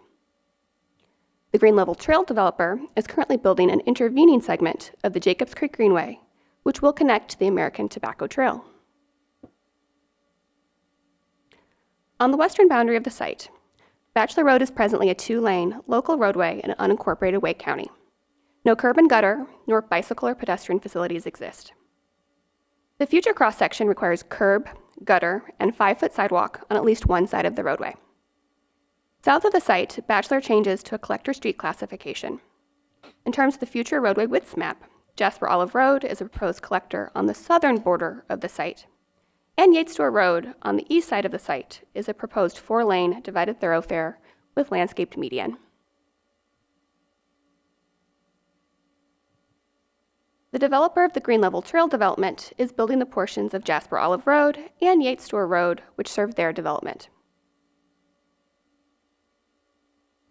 The Green Level Trail developer is currently building an intervening segment of the Jacobs Creek Greenway, which will connect to the American Tobacco Trail. On the western boundary of the site, Bachelor Road is presently a 2-lane local roadway in unincorporated Wake County. No curb and gutter, nor bicycle or pedestrian facilities exist. The future cross-section requires curb, gutter, and 5-foot sidewalk on at least one side of the roadway. South of the site, Bachelor changes to a collector street classification. In terms of the future roadway widths map, Jasper Olive Road is a proposed collector on the southern border of the site, and Yates Store Road on the east side of the site is a proposed 4-lane divided thoroughfare with landscaped median. The developer of the Green Level Trail development is building the portions of Jasper Olive Road and Yates Store Road which serve their development.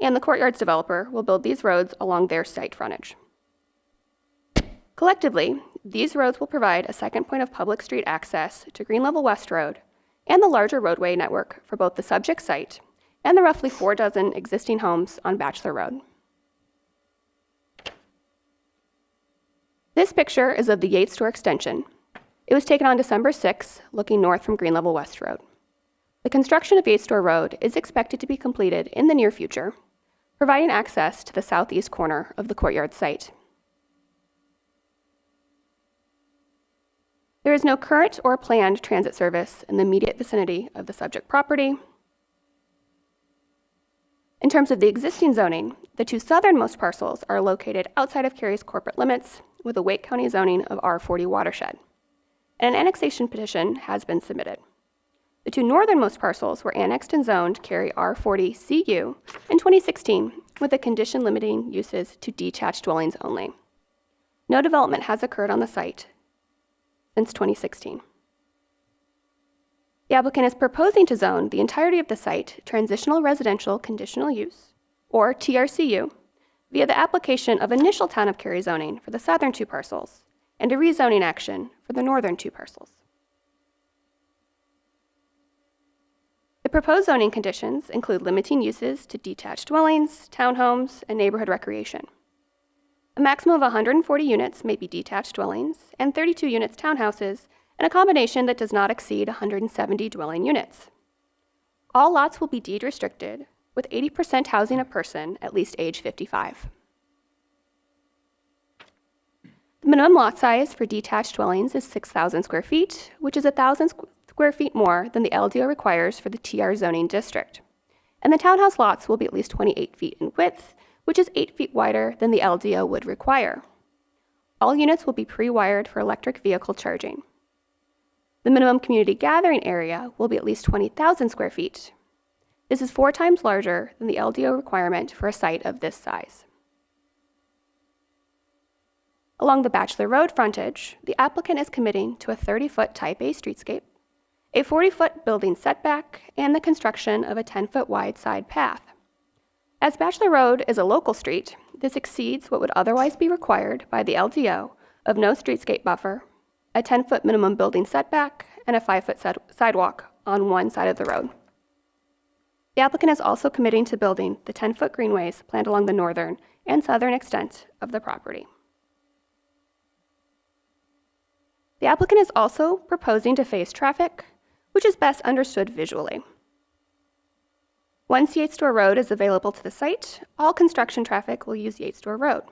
And the Courtyards developer will build these roads along their site frontage. Collectively, these roads will provide a second point of public street access to Green Level West Road and the larger roadway network for both the subject site and the roughly 4 dozen existing homes on Bachelor Road. This picture is of the Yates Store extension. It was taken on December 6, looking north from Green Level West Road. The construction of Yates Store Road is expected to be completed in the near future, providing access to the southeast corner of the Courtyard site. There is no current or planned transit service in the immediate vicinity of the subject property. In terms of the existing zoning, the 2 southernmost parcels are located outside of Cary's corporate limits with a Wake County zoning of R40 watershed, and an annexation petition has been submitted. The 2 northernmost parcels were annexed and zoned Cary R40 CU in 2016 with a condition limiting uses to detached dwellings only. No development has occurred on the site since 2016. The applicant is proposing to zone the entirety of the site Transitional Residential Conditional Use, or TRCU, via the application of initial Town of Cary zoning for the southern 2 parcels and a rezoning action for the northern 2 parcels. The proposed zoning conditions include limiting uses to detached dwellings, townhomes, and neighborhood recreation. A maximum of 140 units may be detached dwellings and 32 units townhouses, and a combination that does not exceed 170 dwelling units. All lots will be deed restricted, with 80% housing a person at least age 55. The minimum lot size for detached dwellings is 6,000 square feet, which is 1,000 square feet more than the LDO requires for the TR zoning district. And the townhouse lots will be at least 28 feet in width, which is 8 feet wider than the LDO would require. All units will be pre-wired for electric vehicle charging. The minimum community gathering area will be at least 20,000 square feet. This is 4 times larger than the LDO requirement for a site of this size. Along the Bachelor Road frontage, the applicant is committing to a 30-foot Type A streetscape, a 40-foot building setback, and the construction of a 10-foot wide side path. As Bachelor Road is a local street, this exceeds what would otherwise be required by the LDO of no streetscape buffer, a 10-foot minimum building setback, and a 5-foot sidewalk on one side of the road. The applicant is also committing to building the 10-foot greenways planned along the northern and southern extent of the property. The applicant is also proposing to phase traffic, which is best understood visually. Once Yates Store Road is available to the site, all construction traffic will use Yates Store Road.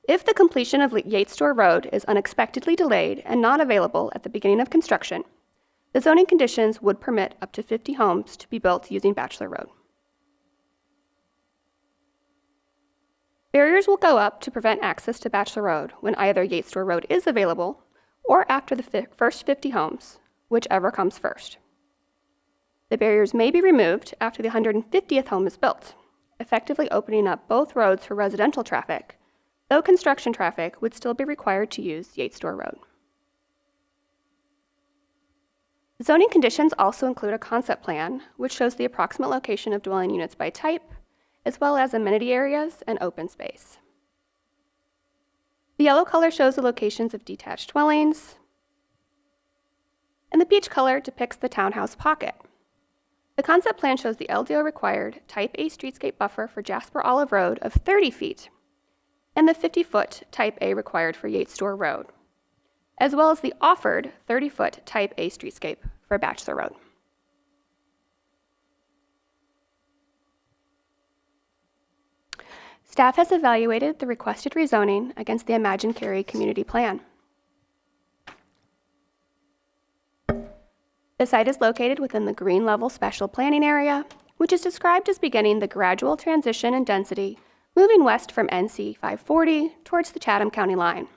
If the completion of Yates Store Road is unexpectedly delayed and not available at the beginning of construction, the zoning conditions would permit up to 50 homes to be built using Bachelor Road. Barriers will go up to prevent access to Bachelor Road when either Yates Store Road is available or after the first 50 homes, whichever comes first. The barriers may be removed after the 150th home is built, effectively opening up both roads for residential traffic, though construction traffic would still be required to use Yates Store Road. Zoning conditions also include a concept plan, which shows the approximate location of dwelling units by type, as well as amenity areas and open space. The yellow color shows the locations of detached dwellings, and the peach color depicts the townhouse pocket. The concept plan shows the LDO required Type A streetscape buffer for Jasper Olive Road of 30 feet and the 50-foot Type A required for Yates Store Road, as well as the offered 30-foot Type A streetscape for Bachelor Road. Staff has evaluated the requested rezoning against the Imagine Cary community plan. The site is located within the Green Level Special Planning Area, which is described as beginning the gradual transition in density moving west from NC 540 towards the Chatham County line.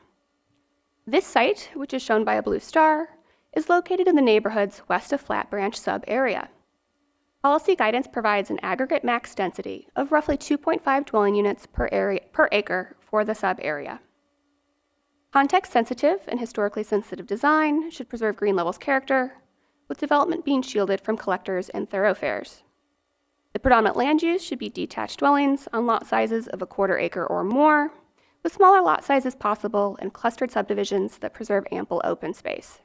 This site, which is shown by a blue star, is located in the neighborhood's west of Flat Branch sub-area. Policy guidance provides an aggregate max density of roughly 2.5 dwelling units per acre for the sub-area. Context-sensitive and historically sensitive design should preserve Green Level's character, with development being shielded from collectors and thoroughfares. The predominant land use should be detached dwellings on lot sizes of a quarter acre or more, with smaller lot sizes possible and clustered subdivisions that preserve ample open space.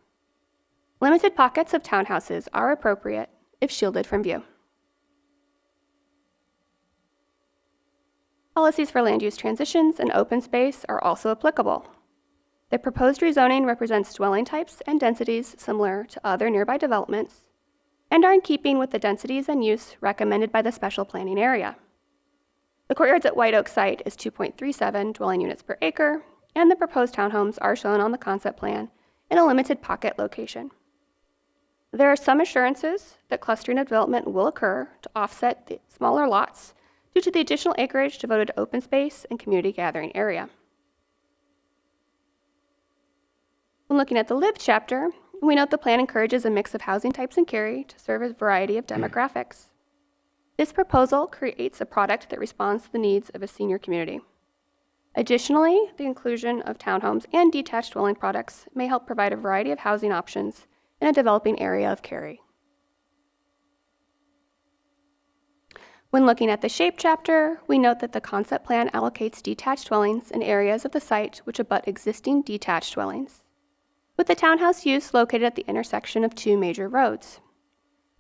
Limited pockets of townhouses are appropriate if shielded from view. Policies for land use transitions and open space are also applicable. The proposed rezoning represents dwelling types and densities similar to other nearby developments and are in keeping with the densities and use recommended by the special planning area. The courtyards at White Oak site is 2.37 dwelling units per acre, and the proposed townhomes are shown on the concept plan in a limited pocket location. There are some assurances that clustering of development will occur to offset the smaller lots due to the additional acreage devoted to open space and community gathering area. When looking at the Live chapter, we note the plan encourages a mix of housing types in Cary to serve a variety of demographics. This proposal creates a product that responds to the needs of a senior community. Additionally, the inclusion of townhomes and detached dwelling products may help provide a variety of housing options in a developing area of Cary. When looking at the Shape chapter, we note that the concept plan allocates detached dwellings in areas of the site which abut existing detached dwellings, with the townhouse use located at the intersection of two major roads.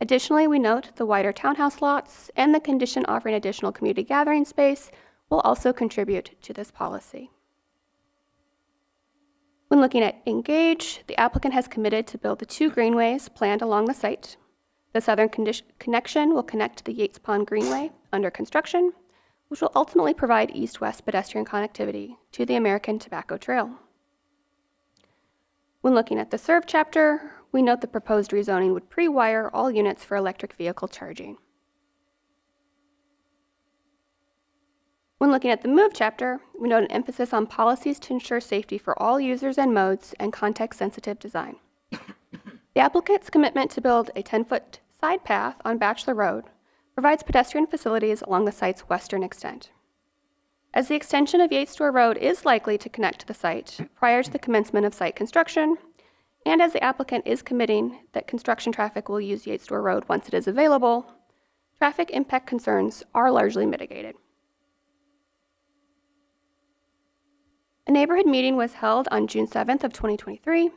Additionally, we note the wider townhouse lots and the condition offering additional community gathering space will also contribute to this policy. When looking at Engage, the applicant has committed to build the two greenways planned along the site. The southern connection will connect to the Yates Pond Greenway under construction, which will ultimately provide east-west pedestrian connectivity to the American Tobacco Trail. When looking at the Serve chapter, we note the proposed rezoning would pre-wire all units for electric vehicle charging. When looking at the Move chapter, we note an emphasis on policies to ensure safety for all users and modes and context-sensitive design. The applicant's commitment to build a 10-foot side path on Bachelor Road provides pedestrian facilities along the site's western extent. As the extension of Yates Store Road is likely to connect to the site prior to the commencement of site construction, and as the applicant is committing that construction traffic will use Yates Store Road once it is available, traffic impact concerns are largely mitigated. A neighborhood meeting was held on June 7th of 2023.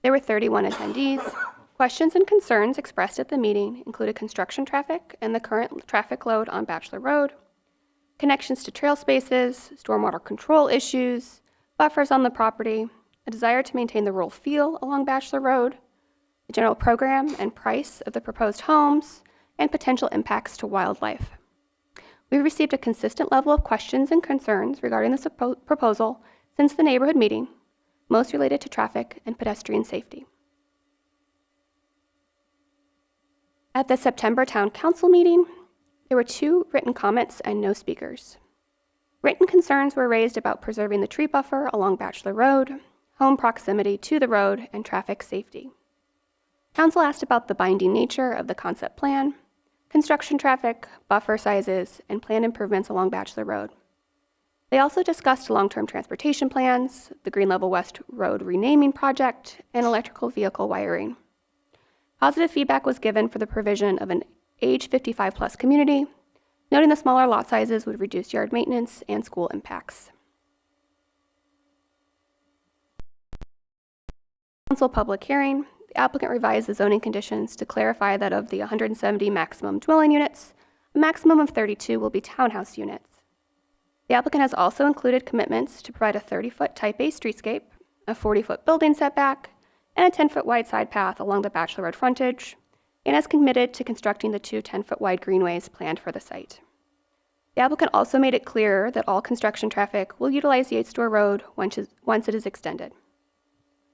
There were 31 attendees. Questions and concerns expressed at the meeting included construction traffic and the current traffic load on Bachelor Road, connections to trail spaces, stormwater control issues, buffers on the property, a desire to maintain the rural feel along Bachelor Road, the general program and price of the proposed homes, and potential impacts to wildlife. We received a consistent level of questions and concerns regarding this proposal since the neighborhood meeting, most related to traffic and pedestrian safety. At the September Town Council meeting, there were 2 written comments and no speakers. Written concerns were raised about preserving the tree buffer along Bachelor Road, home proximity to the road, and traffic safety. Council asked about the binding nature of the concept plan, construction traffic, buffer sizes, and planned improvements along Bachelor Road. They also discussed long-term transportation plans, the Green Level West Road renaming project, and electrical vehicle wiring. Positive feedback was given for the provision of an age 55-plus community, noting the smaller lot sizes would reduce yard maintenance and school impacts. Council public hearing, the applicant revised the zoning conditions to clarify that of the 170 maximum dwelling units, a maximum of 32 will be townhouse units. The applicant has also included commitments to provide a 30-foot Type A streetscape, a 40-foot building setback, and a 10-foot wide side path along the Bachelor Road frontage, and has committed to constructing the 2 10-foot wide greenways planned for the site. The applicant also made it clear that all construction traffic will utilize the 8-store road once it is extended.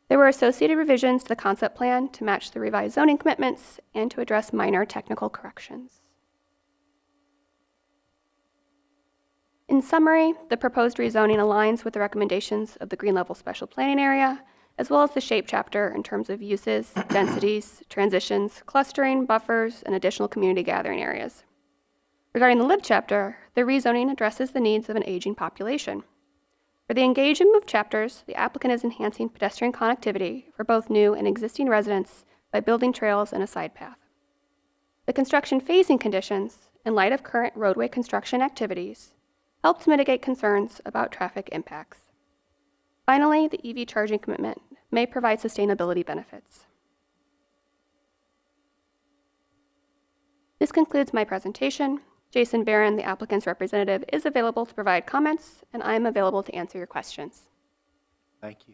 There were associated revisions to the concept plan to match the revised zoning commitments and to address minor technical corrections. In summary, the proposed rezoning aligns with the recommendations of the Green Level Special Planning Area, as well as the SHAPE chapter in terms of uses, densities, transitions, clustering, buffers, and additional community gathering areas. Regarding the LIVE chapter, the rezoning addresses the needs of an aging population. For the Engage and Move chapters, the applicant is enhancing pedestrian connectivity for both new and existing residents by building trails and a side path. The construction phasing conditions, in light of current roadway construction activities, help to mitigate concerns about traffic impacts. Finally, the EV charging commitment may provide sustainability benefits. This concludes my presentation. Jason Barron, the applicant's representative, is available to provide comments, and I am available to answer your questions. Thank you.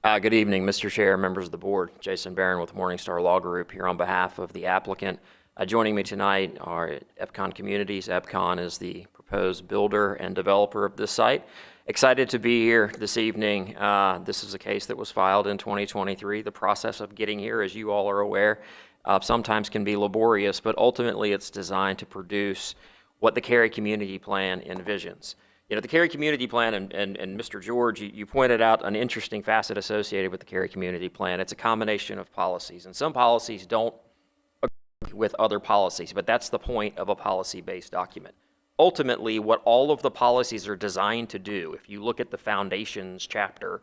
Good evening, Mr. Chair, members of the board. Jason Barron with Morningstar Law Group here on behalf of the applicant. Joining me tonight are Epcon Communities. Epcon is the proposed builder and developer of this site. Excited to be here this evening. This is a case that was filed in 2023. The process of getting here, as you all are aware, sometimes can be laborious, but ultimately it's designed to produce what the Cary Community Plan envisions. You know, the Cary Community Plan, and Mr. George, you pointed out an interesting facet associated with the Cary Community Plan. It's a combination of policies, and some policies don't agree with other policies, but that's the point of a policy-based document. Ultimately, what all of the policies are designed to do, if you look at the Foundations chapter,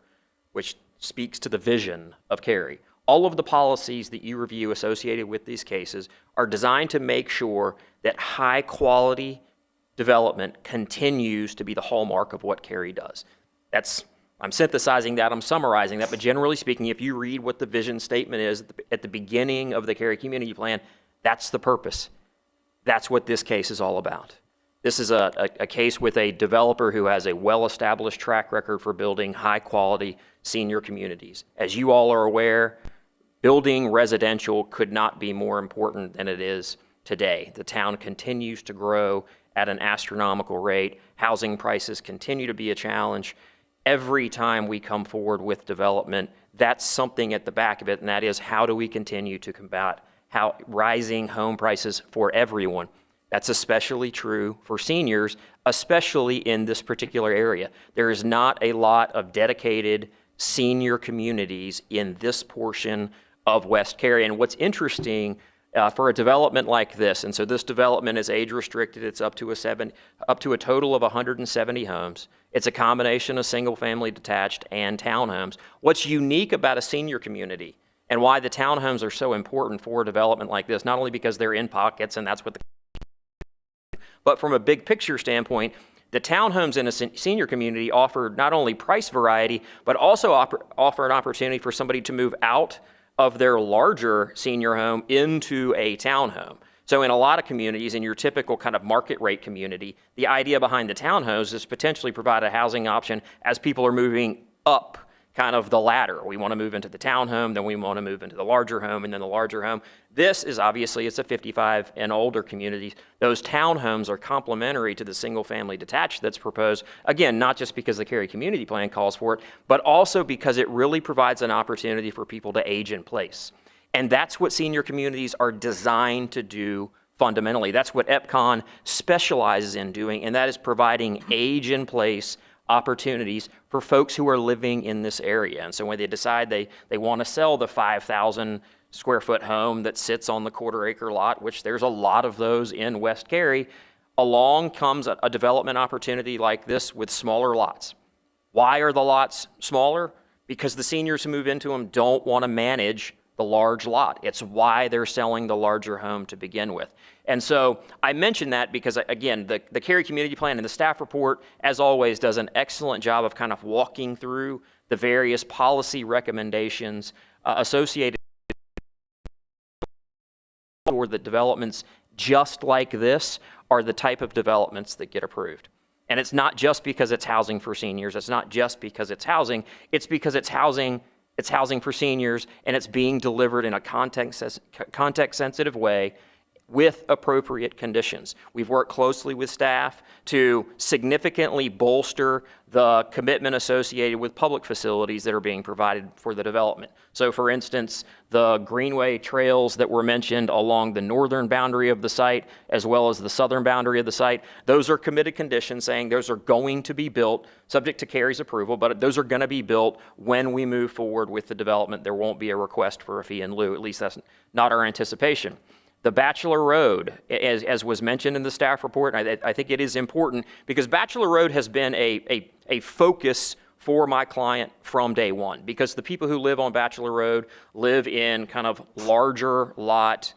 which speaks to the vision of Cary, all of the policies that you review associated with these cases are designed to make sure that high-quality development continues to be the hallmark of what Cary does. I'm synthesizing that, I'm summarizing that, but generally speaking, if you read what the vision statement is at the beginning of the Cary Community Plan, that's the purpose. That's what this case is all about. This is a case with a developer who has a well-established track record for building high-quality senior communities. As you all are aware, building residential could not be more important than it is today. The town continues to grow at an astronomical rate. Housing prices continue to be a challenge. Every time we come forward with development, that's something at the back of it, and that is how do we continue to combat rising home prices for everyone. That's especially true for seniors, especially in this particular area. There is not a lot of dedicated senior communities in this portion of West Cary. And what's interesting for a development like this, and so this development is age restricted, it's up to a total of 170 homes. It's a combination of single family detached and townhomes. What's unique about a senior community and why the townhomes are so important for a development like this, not only because they're in pockets and that's what but from a big picture standpoint, the townhomes in a senior community offer not only price variety, but also offer an opportunity for somebody to move out of their larger senior home into a townhome. So in a lot of communities, in your typical kind of market rate community, the idea behind the townhomes is potentially provide a housing option as people are moving up kind of the ladder. We want to move into the townhome, then we want to move into the larger home, and then the larger home. This is obviously, it's a 55 and older community. Those townhomes are complementary to the single-family detached that's proposed. Again, not just because the Cary Community Plan calls for it, but also because it really provides an opportunity for people to age in place. And that's what senior communities are designed to do fundamentally. That's what EPCON specializes in doing, and that is providing age in place opportunities for folks who are living in this area. And so when they decide they want to sell the 5,000 square foot home that sits on the quarter-acre lot, which there's a lot of those in West Cary, along comes a development opportunity like this with smaller lots. Why are the lots smaller? Because the seniors who move into them don't want to manage the large lot. It's why they're selling the larger home to begin with. And so I mention that because, again, the Cary Community Plan and the staff report, as always, does an excellent job of kind of walking through the various policy recommendations associated with the developments just like this are the type of developments that get approved. And it's not just because it's housing for seniors. It's not just because it's housing. It's because it's housing for seniors, and it's being delivered in a context-sensitive way with appropriate conditions. We've worked closely with staff to significantly bolster the commitment associated with public facilities that are being provided for the development. So for instance, the greenway trails that were mentioned along the northern boundary of the site, as well as the southern boundary of the site, those are committed conditions saying those are going to be built, subject to Cary's approval, but those are going to be built when we move forward with the development. There won't be a request for a fee in lieu. At least that's not our anticipation. The Bachelor Road, as was mentioned in the staff report, I think it is important because Bachelor Road has been a focus for my client from day one, because the people who live on Bachelor Road live in kind of larger lot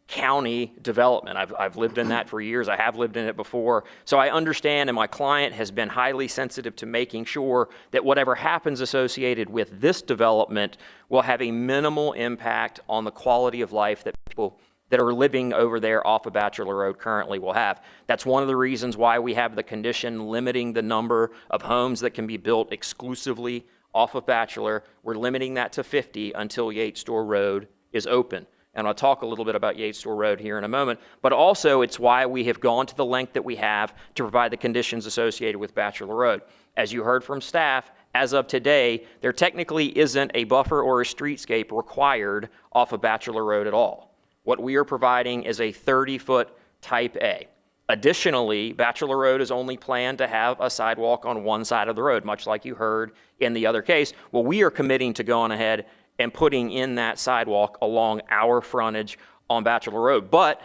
county development. I've lived in that for years. I have lived in it before. So I understand, and my client has been highly sensitive to making sure that whatever happens associated with this development will have a minimal impact on the quality of life that people that are living over there off of Bachelor Road currently will have. That's one of the reasons why we have the condition limiting the number of homes that can be built exclusively off of Bachelor. We're limiting that to 50 until Yates Store Road is open. And I'll talk a little bit about Yates Store Road here in a moment. But also, it's why we have gone to the length that we have to provide the conditions associated with Bachelor Road. As you heard from staff, as of today, there technically isn't a buffer or a streetscape required off of Bachelor Road at all. What we are providing is a 30-foot type A. Additionally, Bachelor Road is only planned to have a sidewalk on one side of the road, much like you heard in the other case. Well, we are committing to going ahead and putting in that sidewalk along our frontage on Bachelor Road. But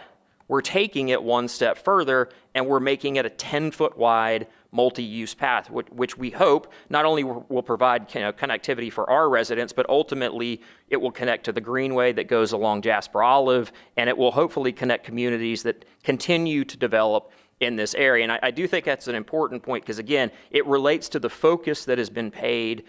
we're taking it one step further, and we're making it a 10-foot wide multi-use path, which we hope not only will provide connectivity for our residents, but ultimately it will connect to the greenway that goes along Jasper Olive, and it will hopefully connect communities that continue to develop in this area. And I do think that's an important point because, again, it relates to the focus that has been paid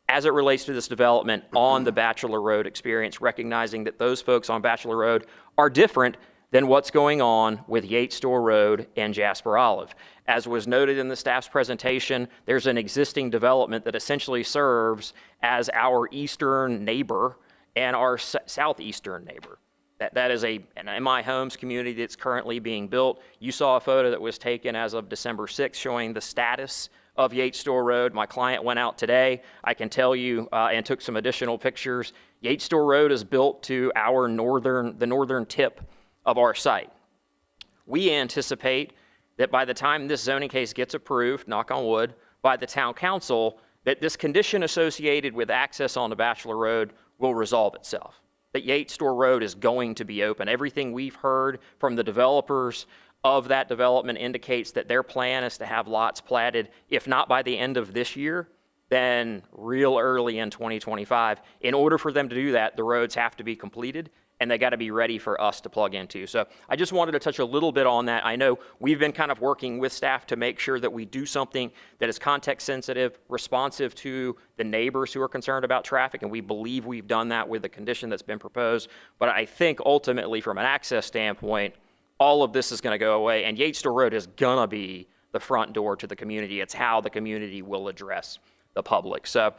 as it relates to this development on the Bachelor Road experience, recognizing that those folks on Bachelor Road are different than what's going on with Yates Store Road and Jasper Olive. As was noted in the staff's presentation, there's an existing development that essentially serves as our eastern neighbor and our southeastern neighbor. That is an MI Homes community that's currently being built. You saw a photo that was taken as of December 6th showing the status of Yates Store Road. My client went out today, I can tell you, and took some additional pictures. Yates Store Road is built to the northern tip of our site. We anticipate that by the time this zoning case gets approved, knock on wood, by the town council, that this condition associated with access on the Bachelor Road will resolve itself. That Yates Store Road is going to be open. Everything we've heard from the developers of that development indicates that their plan is to have lots platted, if not by the end of this year, then real early in 2025. In order for them to do that, the roads have to be completed, and they got to be ready for us to plug into. So I just wanted to touch a little bit on that. I know we've been kind of working with staff to make sure that we do something that is context sensitive, responsive to the neighbors who are concerned about traffic, and we believe we've done that with the condition that's been proposed. But I think ultimately from an access standpoint, all of this is going to go away, and Yates Store Road is going to be the front door to the community. It's how the community will address the public. So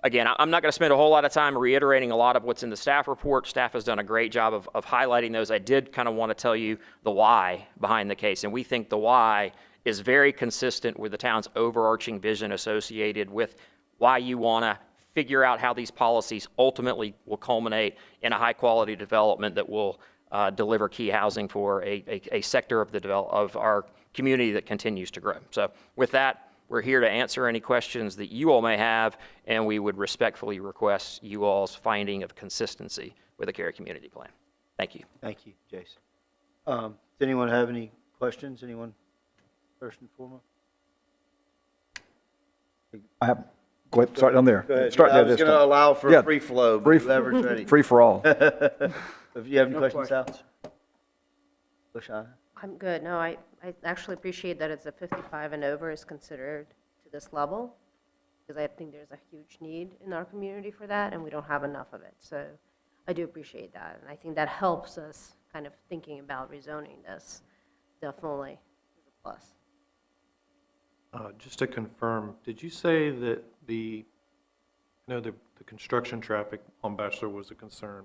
again, I'm not going to spend a whole lot of time reiterating a lot of what's in the staff report. Staff has done a great job of highlighting those. I did kind of want to tell you the why behind the case, and we think the why is very consistent with the town's overarching vision associated with why you want to figure out how these policies ultimately will culminate in a high-quality development that will deliver key housing for a sector of our community that continues to grow. So with that, we're here to answer any questions that you all may have, and we would respectfully request you all's finding of consistency with the Cary Community Plan. Thank you. Thank you, Jason. Does anyone have any questions? Anyone, first and foremost? I have, go ahead, start down there. Go ahead. Start I there was this going to time. allow for Yeah. free flow, but Free- whoever's ready. Free for all. If you have any No questions, Sal? questions. Lashana? I'm good. No, I actually appreciate that it's a 55 and over is considered to this level, because I think there's a huge need in our community for that, and we don't have enough of it. So I do appreciate that, and I think that helps us kind of thinking about rezoning this. Definitely is a plus. Just to confirm, did you say that the construction traffic on Bachelor was a concern?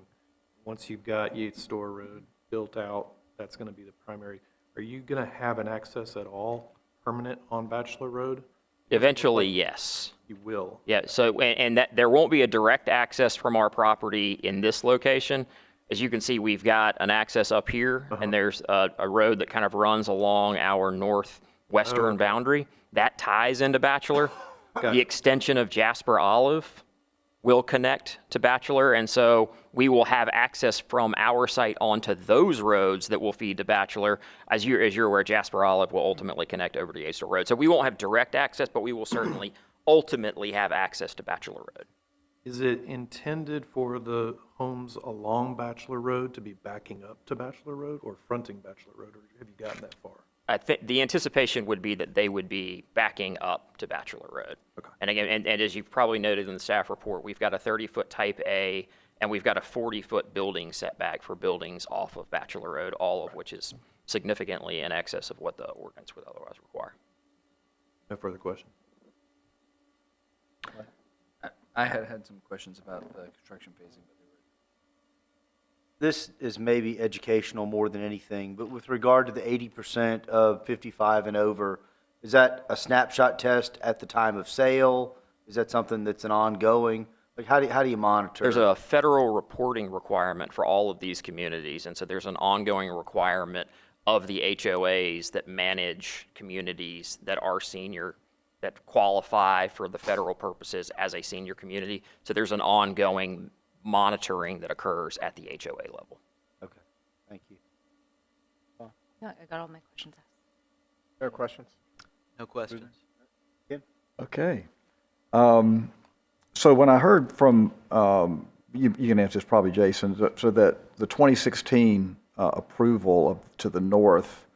Once you've got Yates Store Road built out, that's going to be the primary. Are you going to have an access at all permanent on Bachelor Road? Eventually, yes. You will. Yeah, so, and that, there won't be a direct access from our property in this location. As you can see, we've got an access up here, and there's a road that kind of runs along our northwestern boundary. That ties into Bachelor. The extension of Jasper Olive will connect to Bachelor, and so we will have access from our site onto those roads that will feed to Bachelor. As you're aware, Jasper Olive will ultimately connect over to Yates Store Road. So we won't have direct access, but we will certainly ultimately have access to Bachelor Road. Is it intended for the homes along Bachelor Road to be backing up to Bachelor Road or fronting Bachelor Road, or have you gotten that far? I think the anticipation would be that they would be backing up to Bachelor Road. Okay. And again, and as you've probably noted in the staff report, we've got a 30-foot type A, and we've got a 40-foot building setback for buildings off of Bachelor Road, all of which is significantly in excess of what the ordinance would otherwise require. No further questions? I had some questions about the construction phasing, but they were. This is maybe educational more than anything, but with regard to the 80% of 55 and over, is that a snapshot test at the time of sale? Is that something that's an ongoing? Like, how do you monitor? There's a federal reporting requirement for all of these communities, and so there's an ongoing requirement of the HOAs that manage communities that are senior, that qualify for the federal purposes as a senior community. So there's an ongoing monitoring that occurs at the HOA level. Okay, thank you. No, I got all my questions asked. No questions? No questions. Okay. So when I heard from, you can answer this probably, Jason, so that the 2016 approval to the north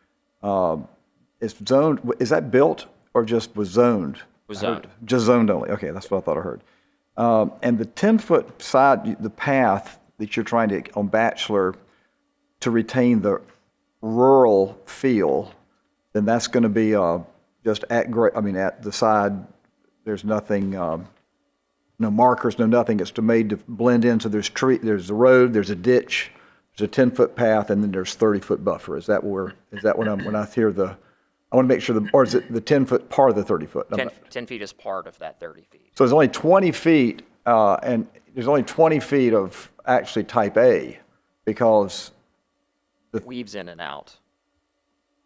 is zoned, is that built or just was zoned? Was zoned. Just zoned only, okay, that's what I thought I heard. And the 10-foot side, the path that you're trying to, on Bachelor, to retain the rural feel, then that's going to be just at the side, there's nothing, no markers, no nothing. It's made to blend in. So there's the road, there's a ditch, there's a 10-foot path, and then there's 30-foot buffer. Is that when I hear I want to make sure or is it the 10-foot part of the 30-foot? 10 feet is part of that 30 feet. So there's only 20 feet, and there's only 20 feet of actually type A, because It weaves in and out.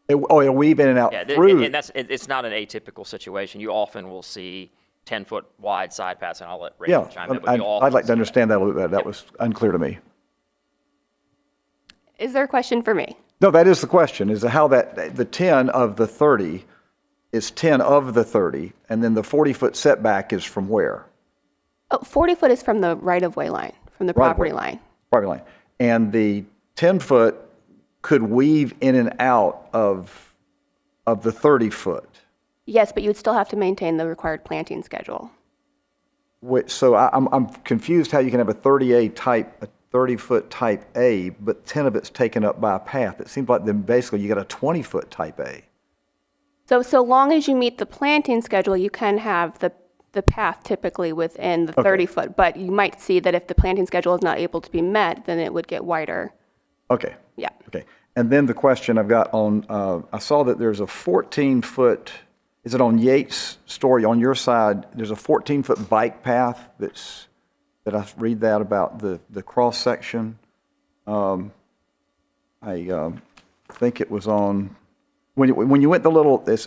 it'll weave in and out Yeah, through. and it's not an atypical situation. You often will see 10-foot wide side paths, and I'll let Rachel chime in. But you often I'd like to see understand that a little bit. That was unclear to me. Is there a question for me? No, that is the question, is how the 10 of the 30 is 10 of the 30, and then the 40-foot setback is from where? Oh, 40 foot is from the right-of-way line, from the property line. Property line. And the 10-foot could weave in and out of the 30-foot. Yes, but you would still have to maintain the required planting schedule. So I'm confused how you can have a 30-foot type A, but 10 of it's taken up by a path. It seems like then basically you got a 20-foot type A. So long as you meet the planting schedule, you can have the the path typically within the Okay. 30-foot, but you might see that if the planting schedule is not able to be met, then it would get wider. Okay. Yeah. Okay. And then the question I've got on, I saw that there's a 14-foot, is it on Yates' story on your side? There's a 14-foot bike path that I read that about the cross-section. I think it was on, when you went it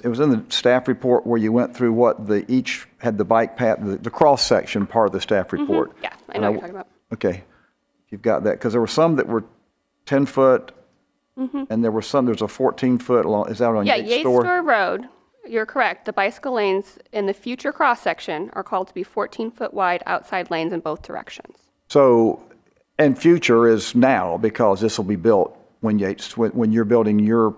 was in the staff report where you went through what each had the bike path, the cross-section part of the staff report. Yeah, I know what you're talking about. Okay, you've got that, because there were some that were 10-foot, and there's a 14-foot along, is that on Yeah, Yates Yates Store? Store Road, you're correct. The bicycle lanes in the future cross-section are called to be 14-foot wide outside lanes in both directions. So, and future is now, because this will be built when when you're building your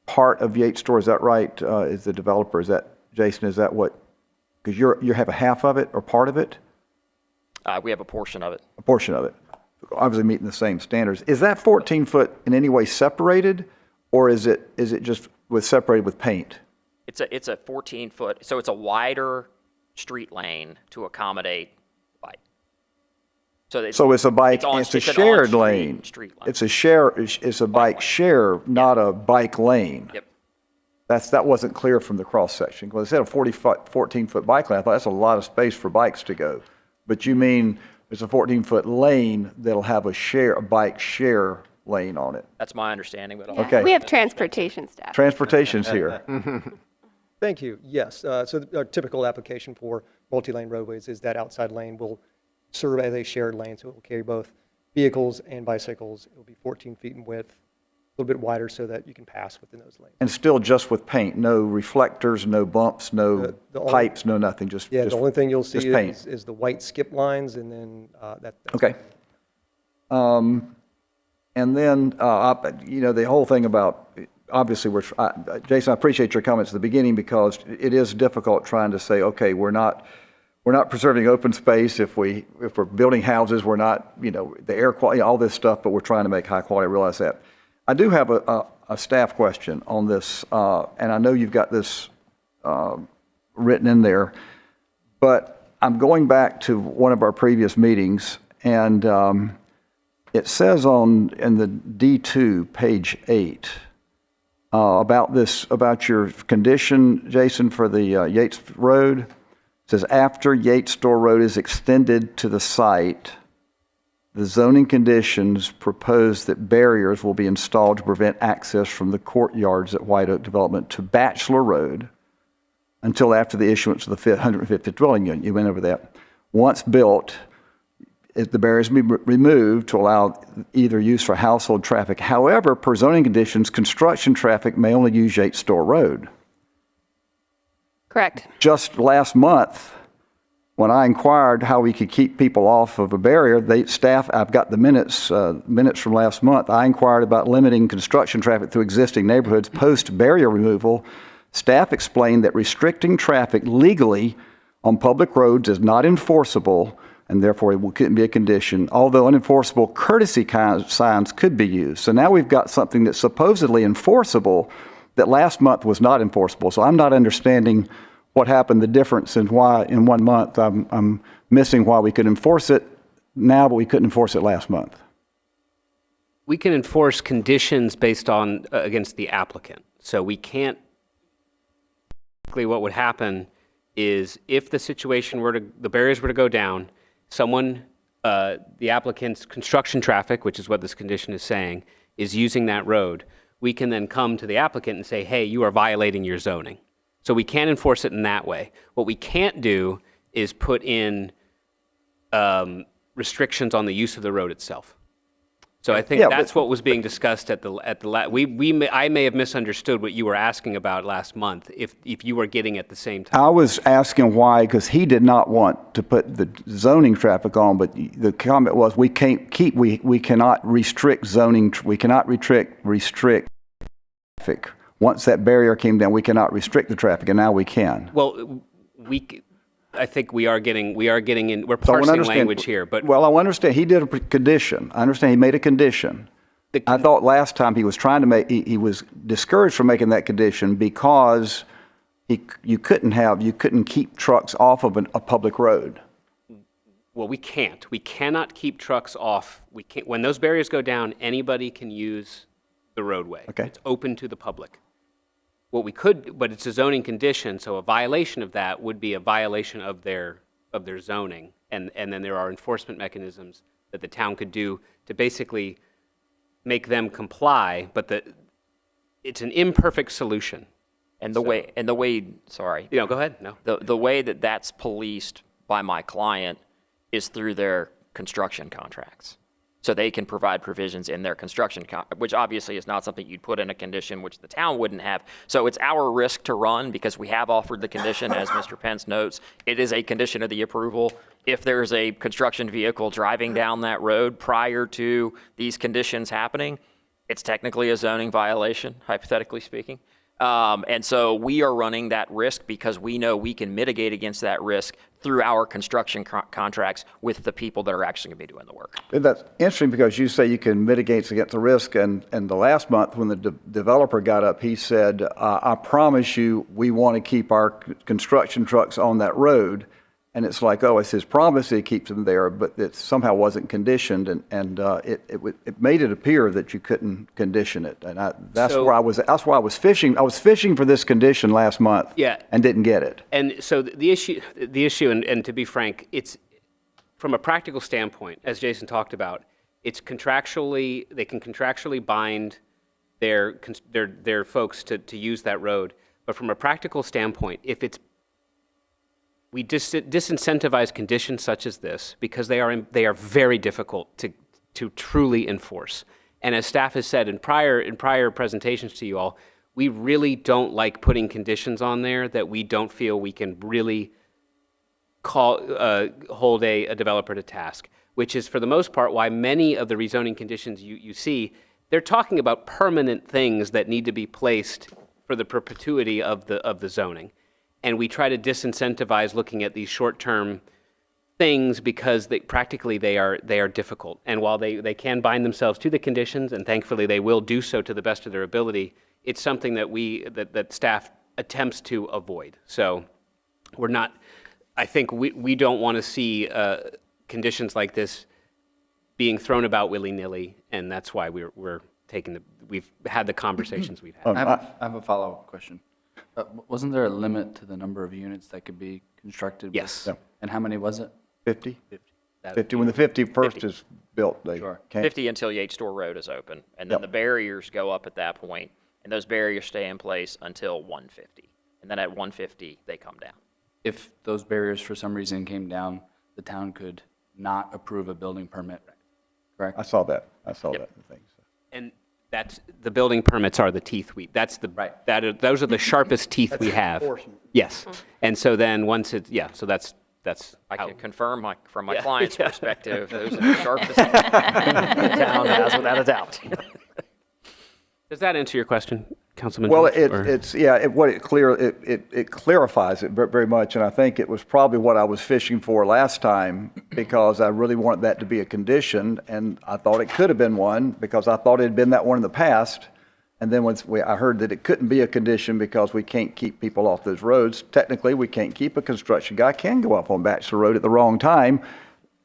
part of Yates Store, is that right? Is the developer, Jason, is that what, because you have a half of it or part of it? We have a portion of it. A portion of it, obviously meeting the same standards. Is that 14-foot in any way separated, or is it just separated with paint? It's a 14-foot, so it's a wider street lane to accommodate the bike. So it's a bike, on- it's a an shared on-street lane. street lane. It's a bike share, not a bike lane. Yep. That wasn't clear from the cross-section. Because it said a 14-foot bike lane. I thought that's a lot of space for bikes to go. But you mean there's a 14-foot lane that'll have a bike share lane on it. That's my understanding, but I'll- Okay. We have transportation staff. Transportation's here. Thank you. Yes. So our typical application for multi-lane roadways is that outside lane will serve as a shared lane, so it will carry both vehicles and bicycles. It will be 14 feet in width, a little bit wider so that you can pass within those lanes. And still just with paint, no reflectors, no bumps, no The only- pipes, no nothing, just Yeah, the only thing you'll see just paint. is the white skip lines, and then that's Okay. And then, the whole thing about, obviously, Jason, I appreciate your comments at the beginning, because it is difficult trying to say, okay, we're not preserving open space if we're building houses, we're not, the air quality, all this stuff, but we're trying to make high quality. I realize that. I do have a staff question on this, and I know you've got this written in there, but I'm going back to one of our previous meetings, and it says in the D2, page 8, about your condition, Jason, for the Yates Road. It says, after Yates Store Road is extended to the site, the zoning conditions propose that barriers will be installed to prevent access from the courtyards at White Oak Development to Bachelor Road until after the issuance of the 150th dwelling unit. You went over that. Once built, the barriers will be removed to allow either use for household traffic. However, per zoning conditions, construction traffic may only use Yates Store Road. Correct. Just last month, when I inquired how we could keep people off of a barrier, I've got the minutes from last month. I inquired about limiting construction traffic through existing neighborhoods post-barrier removal. Staff explained that restricting traffic legally on public roads is not enforceable, and therefore it couldn't be a condition, although unenforceable courtesy signs could be used. So now we've got something that's supposedly enforceable that last month was not enforceable. So I'm not understanding what happened, the difference in why in 1 month. I'm missing why we could enforce it now, but we couldn't enforce it last month. We can enforce conditions based on, against the applicant. So we can't, basically what would happen is if the situation the barriers were to go down, the applicant's construction traffic, which is what this condition is saying, is using that road, we can then come to the applicant and say, hey, you are violating your zoning. So we can't enforce it in that way. What we can't do is put in restrictions on the use of the road itself. So I think that's what was being discussed at I may have misunderstood what you were asking about last month, if you were getting at the same time. I was asking why, because he did not want to put the zoning traffic on, but the comment was we cannot restrict zoning, we cannot restrict traffic. Once that barrier came down, we cannot restrict the traffic, and now we can. Well, I think we're parsing language here, but. Well, I understand, he did a condition. I understand he made a condition. I thought last time he was trying to he was discouraged from making that condition because you couldn't keep trucks off of a public road. Well, we can't. We cannot keep trucks off. We can't, when those barriers go down, anybody can use the roadway. Okay. It's open to the public. What we could, but it's a zoning condition, so a violation of that would be a violation of their zoning. And then there are enforcement mechanisms that the town could do to basically make them comply, but it's an imperfect solution. And the way, sorry. You know, go ahead, no. The way that that's policed by my client is through their construction contracts. So they can provide provisions in their construction, which obviously is not something you'd put in a condition which the town wouldn't have. So it's our risk to run because we have offered the condition, as Mr. Pence notes. It is a condition of the approval. If there's a construction vehicle driving down that road prior to these conditions happening, it's technically a zoning violation, hypothetically speaking. And so we are running that risk because we know we can mitigate against that risk through our construction contracts with the people that are actually going to be doing the work. That's interesting because you say you can mitigate against the risk, and the last month when the developer got up, he said, I promise you, we want to keep our construction trucks on that road. And it's like, oh, it's his promise, he keeps them there, but it somehow wasn't conditioned, and it made it appear that you couldn't condition it. And that's why I was fishing. I was fishing for this condition last month. Yeah. And didn't get it. And so the issue, and to be frank, it's from a practical standpoint, as Jason talked about, they can contractually bind their folks to use that road. But from a practical standpoint, we disincentivize conditions such as this because they are very difficult to truly enforce. And as staff has said in prior presentations to you all, we really don't like putting conditions on there that we don't feel we can really hold a developer to task, which is for the most part why many of the rezoning conditions you see, they're talking about permanent things that need to be placed for the perpetuity of the zoning. And we try to disincentivize looking at these short-term things because practically they are difficult. And while they can bind themselves to the conditions, and thankfully they will do so to the best of their ability, it's something that staff attempts to avoid. So I think we don't want to see conditions like this being thrown about willy-nilly, and that's why we've had the conversations we've had. I have a follow-up question. Wasn't there a limit to the number of units that could be constructed? Yes. Yeah. And how many was it? 50. 50. When the 51st is built, they can't. 50 until Yates Store Road is open. And then the barriers go up at that point, and those barriers stay in place until 150. And then at 150, they come down. If those barriers for some reason came down, the town could not approve a building permit, correct? I saw that in the thing. So. And the building permits are the teeth those are the sharpest teeth we have. Yes. And so then that's I can confirm from my client's perspective, those are the sharpest the town has without a doubt. Does that answer your question, Councilman? Well, Jones, it clarifies it very much, and I think it was probably what I was fishing for last time because I really wanted that to be a condition, and I thought it could have been one because I thought it had been that one in the past, and then I heard that it couldn't be a condition because we can't keep people off those roads. Technically, we can't keep a construction guy can go up on Bachelor Road at the wrong time.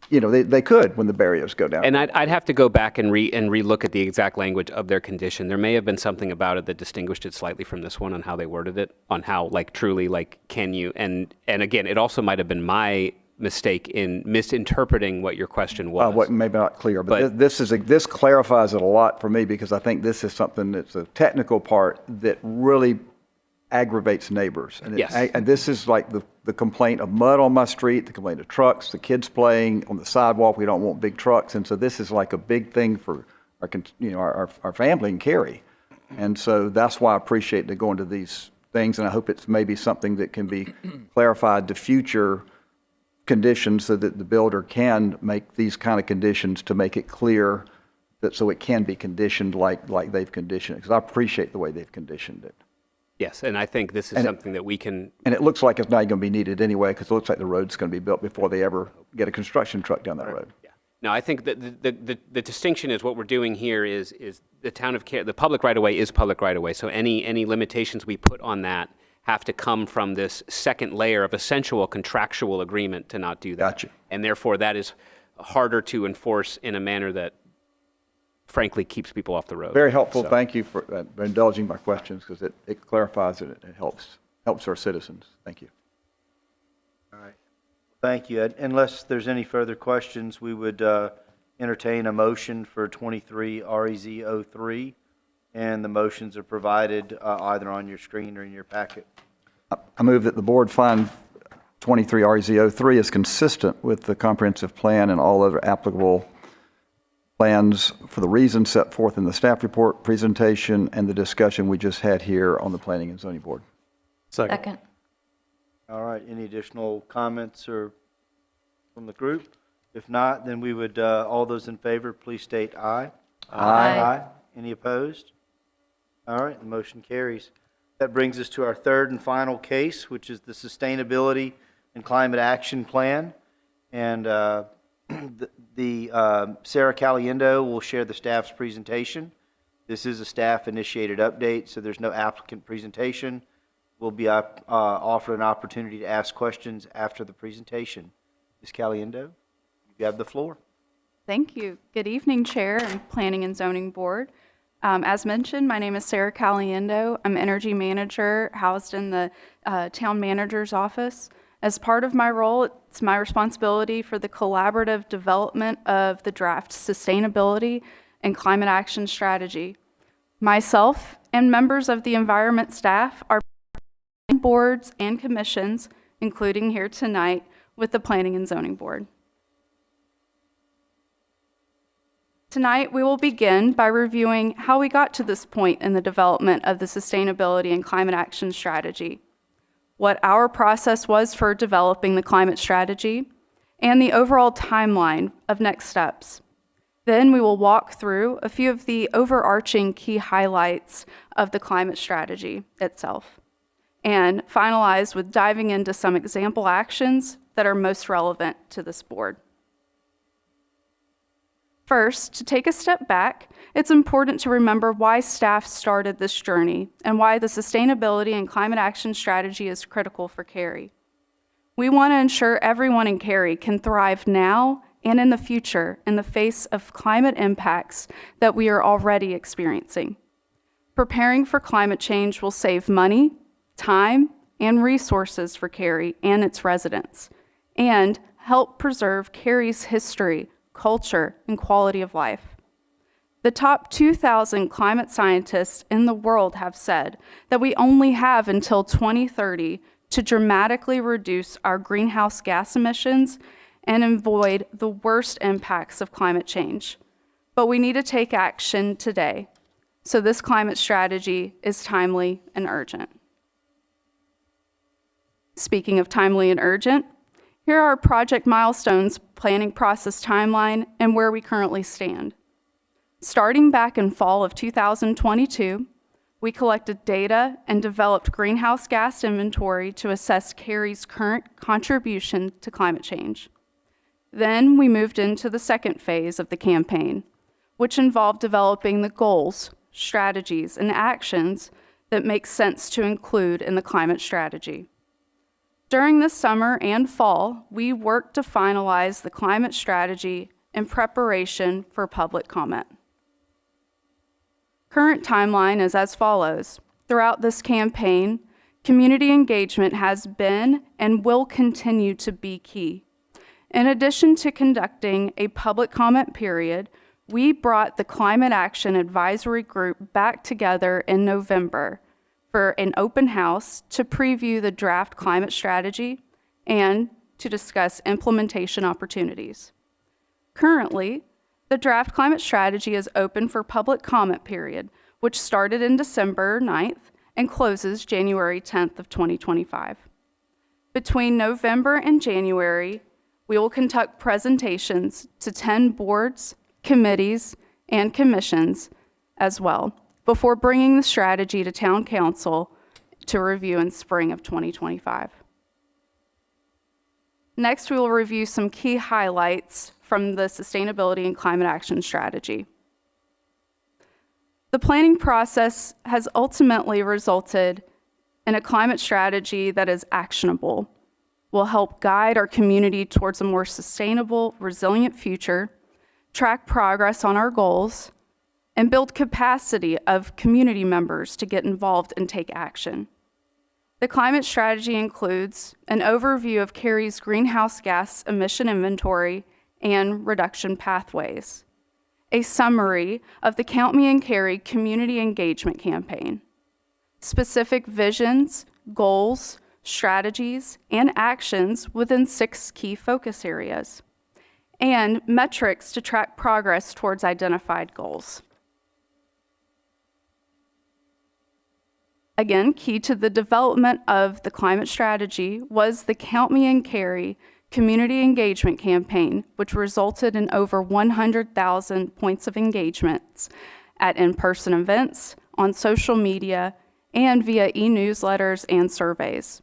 You know, they could when the barriers go down. And I'd have to go back and re-look at the exact language of their condition. There may have been something about it that distinguished it slightly from this one on how they worded it, on how truly can you, and again, it also might have been my mistake in misinterpreting what your question was. Maybe not clear, but this clarifies it a lot for me because I think this is something that's a technical part that really aggravates neighbors. And yes. And this is like the complaint of mud on my street, the complaint of trucks, the kids playing on the sidewalk. We don't want big trucks. And so this is like a big thing for our family in Cary. And so that's why I appreciate they going to these things. And I hope it's maybe something that can be clarified to future conditions so that the builder can make these kind of conditions to make it clear that so it can be conditioned like they've conditioned it. Because I appreciate the way they've conditioned it. Yes, and I think this is something that we can... And it looks like it's not going to be needed anyway, because it looks like the road's going to be built before they ever get a construction truck down that road. Yeah. No, I think that the distinction is what we're doing here is the town of Cary, the public right-of-way is public right-of-way, so any limitations we put on that have to come from this second layer of essential contractual agreement to not do that. Gotcha. And therefore, that is harder to enforce in a manner that frankly keeps people off the road. Very helpful. So- Thank you for indulging my questions because it clarifies it. It helps our citizens. Thank you. All right. Thank you. Unless there's any further questions, we would entertain a motion for 23 REZ 03, and the motions are provided either on your screen or in your packet. I move that the board find 23 REZ 03 is consistent with the comprehensive plan and all other applicable plans for the reasons set forth in the staff report presentation and the discussion we just had here on the Planning and Zoning Board. Second. All right, any additional comments or from the group? If not, then we would, all those in favor, please state aye. Aye. Any opposed? All right, the motion carries. That brings us to our third and final case, which is the Sustainability and Climate Action Plan. And Sarah Caliendo will share the staff's presentation. This is a staff-initiated update, so there's no applicant presentation. We'll be offered an opportunity to ask questions after the presentation. Ms. Caliendo, you have the floor. Thank you. Good evening, Chair and Planning and Zoning Board. As mentioned, my name is Sarah Caliendo. I'm Energy Manager housed in the Town Manager's Office. As part of my role, it's my responsibility for the collaborative development of the draft Sustainability and Climate Action Strategy. Myself and members of the environment staff are boards and commissions, including here tonight with the Planning and Zoning Board. Tonight, we will begin by reviewing how we got to this point in the development of the Sustainability and Climate Action Strategy, what our process was for developing the climate strategy, and the overall timeline of next steps. Then we will walk through a few of the overarching key highlights of the climate strategy itself, and finalize with diving into some example actions that are most relevant to this board. First, to take a step back, it's important to remember why staff started this journey and why the Sustainability and Climate Action Strategy is critical for Cary. We want to ensure everyone in Cary can thrive now and in the future in the face of climate impacts that we are already experiencing. Preparing for climate change will save money, time, and resources for Cary and its residents, and help preserve Cary's history, culture, and quality of life. The top 2,000 climate scientists in the world have said that we only have until 2030 to dramatically reduce our greenhouse gas emissions and avoid the worst impacts of climate change. But we need to take action today. So this climate strategy is timely and urgent. Speaking of timely and urgent, here are our project milestones, planning process timeline, and where we currently stand. Starting back in fall of 2022, we collected data and developed greenhouse gas inventory to assess Cary's current contribution to climate change. Then we moved into the second phase of the campaign, which involved developing the goals, strategies, and actions that make sense to include in the climate strategy. During the summer and fall, we worked to finalize the climate strategy in preparation for public comment. Current timeline is as follows. Throughout this campaign, community engagement has been and will continue to be key. In addition to conducting a public comment period, we brought the Climate Action Advisory Group back together in November for an open house to preview the draft climate strategy and to discuss implementation opportunities. Currently, the draft climate strategy is open for public comment period, which started in December 9th and closes January 10th of 2025. Between November and January, we will conduct presentations to 10 boards, committees, and commissions as well, before bringing the strategy to Town Council to review in spring of 2025. Next, we will review some key highlights from the Sustainability and Climate Action Strategy. The planning process has ultimately resulted and a climate strategy that is actionable will help guide our community towards a more sustainable, resilient future, track progress on our goals, and build capacity of community members to get involved and take action. The climate strategy includes an overview of Cary's greenhouse gas emission inventory and reduction pathways, a summary of the Count Me in Cary community engagement campaign, specific visions, goals, strategies, and actions within 6 key focus areas, and metrics to track progress towards identified goals. Again, key to the development of the climate strategy was the Count Me in Cary community engagement campaign, which resulted in over 100,000 points of engagements at in-person events, on social media, and via e-newsletters and surveys.